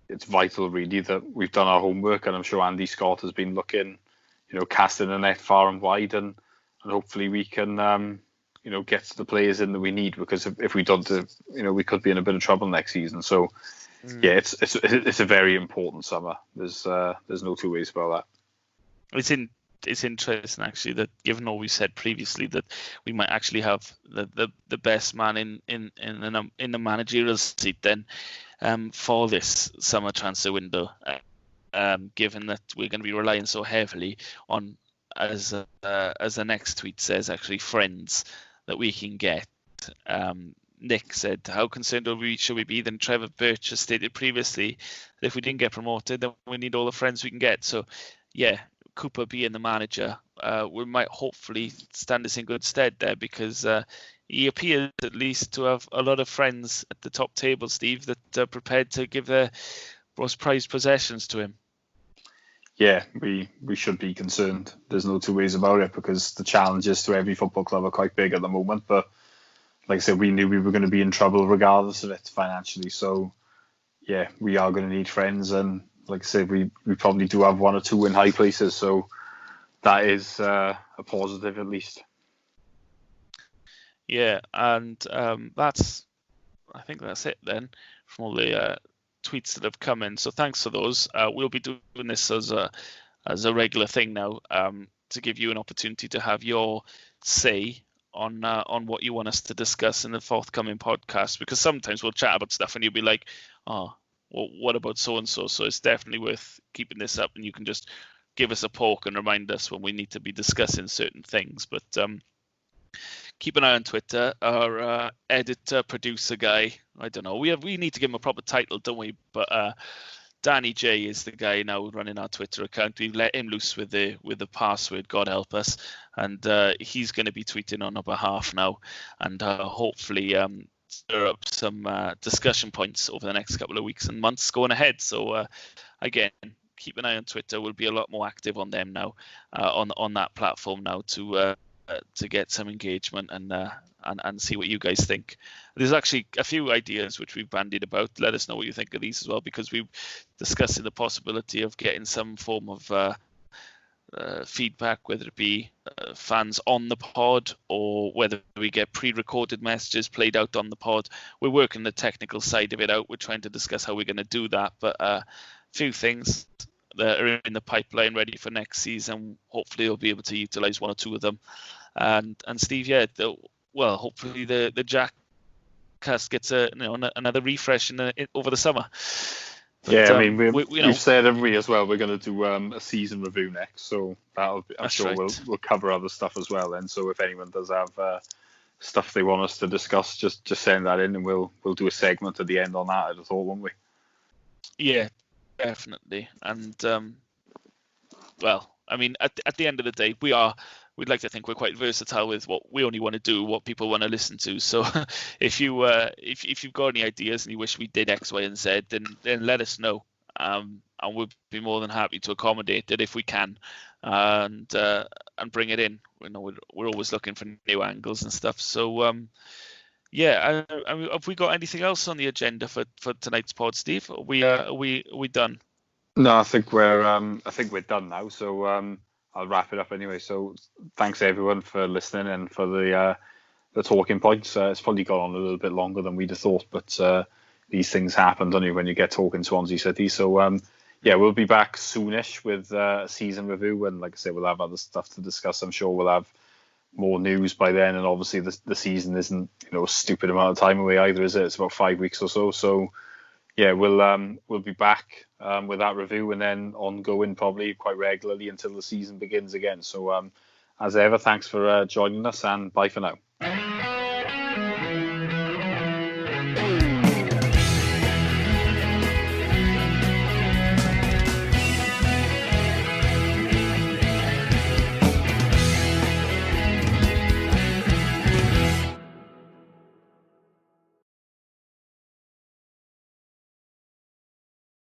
it's vital, really, that we've done our homework, and I'm sure Andy Scott has been looking, casting a net far and wide, and hopefully we can, get the players in that we need, because if we don't, we could be in a bit of trouble next season. So yeah, it's a very important summer. There's no two ways about that. It's interesting, actually, that given all we said previously, that we might actually have the best man in the managerial seat then for this summer transfer window, given that we're going to be relying so heavily on, as the next tweet says, actually friends that we can get. Nick said, how concerned should we be? Then Trevor Birch has stated previously that if we didn't get promoted, then we need all the friends we can get. So yeah, Cooper being the manager, we might hopefully stand us in good stead there, because he appears at least to have a lot of friends at the top table, Steve, that are prepared to give their most prized possessions to him. Yeah, we should be concerned. There's no two ways about it, because the challenges to every football club are quite big at the moment. But like I said, we knew we were going to be in trouble regardless of it financially. So yeah, we are going to need friends, and like I said, we probably do have one or two in high places, so that is a positive at least. Yeah, and I think that's it then from all the tweets that have come in. So thanks for those. We'll be doing this as a regular thing now, to give you an opportunity to have your say on what you want us to discuss in the forthcoming podcast, because sometimes we'll chat about stuff and you'll be like, oh, well, what about so-and-so? So it's definitely worth keeping this up, and you can just give us a poke and remind us when we need to be discussing certain things. But keep an eye on Twitter. Our editor, producer guy, I don't know. We need to give him a proper title, don't we? But Danny J is the guy now running our Twitter account. We've let him loose with the password, God help us, and he's going to be tweeting on our behalf now, and hopefully stir up some discussion points over the next couple of weeks and months going ahead. So again, keep an eye on Twitter. We'll be a lot more active on them now, on that platform now to get some engagement and see what you guys think. There's actually a few ideas which we've bandied about. Let us know what you think of these as well, because we've discussed the possibility of getting some form of feedback, whether it be fans on the pod or whether we get pre-recorded messages played out on the pod. We're working the technical side of it out. We're trying to discuss how we're going to do that, but a few things that are in the pipeline ready for next season. Hopefully we'll be able to utilize one or two of them. And Steve, hopefully the JackCast gets another refresh over the summer. But, yeah, I mean, we've said, haven't we, as well, we're going to do a season review next, so I'm sure right. we'll cover other stuff as well then. So if anyone does have stuff they want us to discuss, just send that in, and we'll do a segment at the end on that, I'd have thought, won't we? Yeah, definitely. And I mean, at the end of the day, we'd like to think we're quite versatile with what we only want to do, what people want to listen to. So if you've got any ideas and you wish we did X, Y, and Z, then let us know, and we'll be more than happy to accommodate it if we can, and bring it in. We're always looking for new angles and stuff. So have we got anything else on the agenda for tonight's pod, Steve? Are we done? No, I think we're done now. So I'll wrap it up anyway. So thanks everyone for listening and for the talking points. It's probably gone on a little bit longer than we'd have thought, but these things happen, don't you, when you get talking Swansea City. So we'll be back soonish with a season review, and like I said, we'll have other stuff to discuss. I'm sure we'll have more news by then, and obviously the season isn't a stupid amount of time away either, is it? It's about 5 weeks or so. So yeah, we'll be back with that review, and then ongoing probably quite regularly until the season begins again. So as ever, thanks for joining us, and bye for now.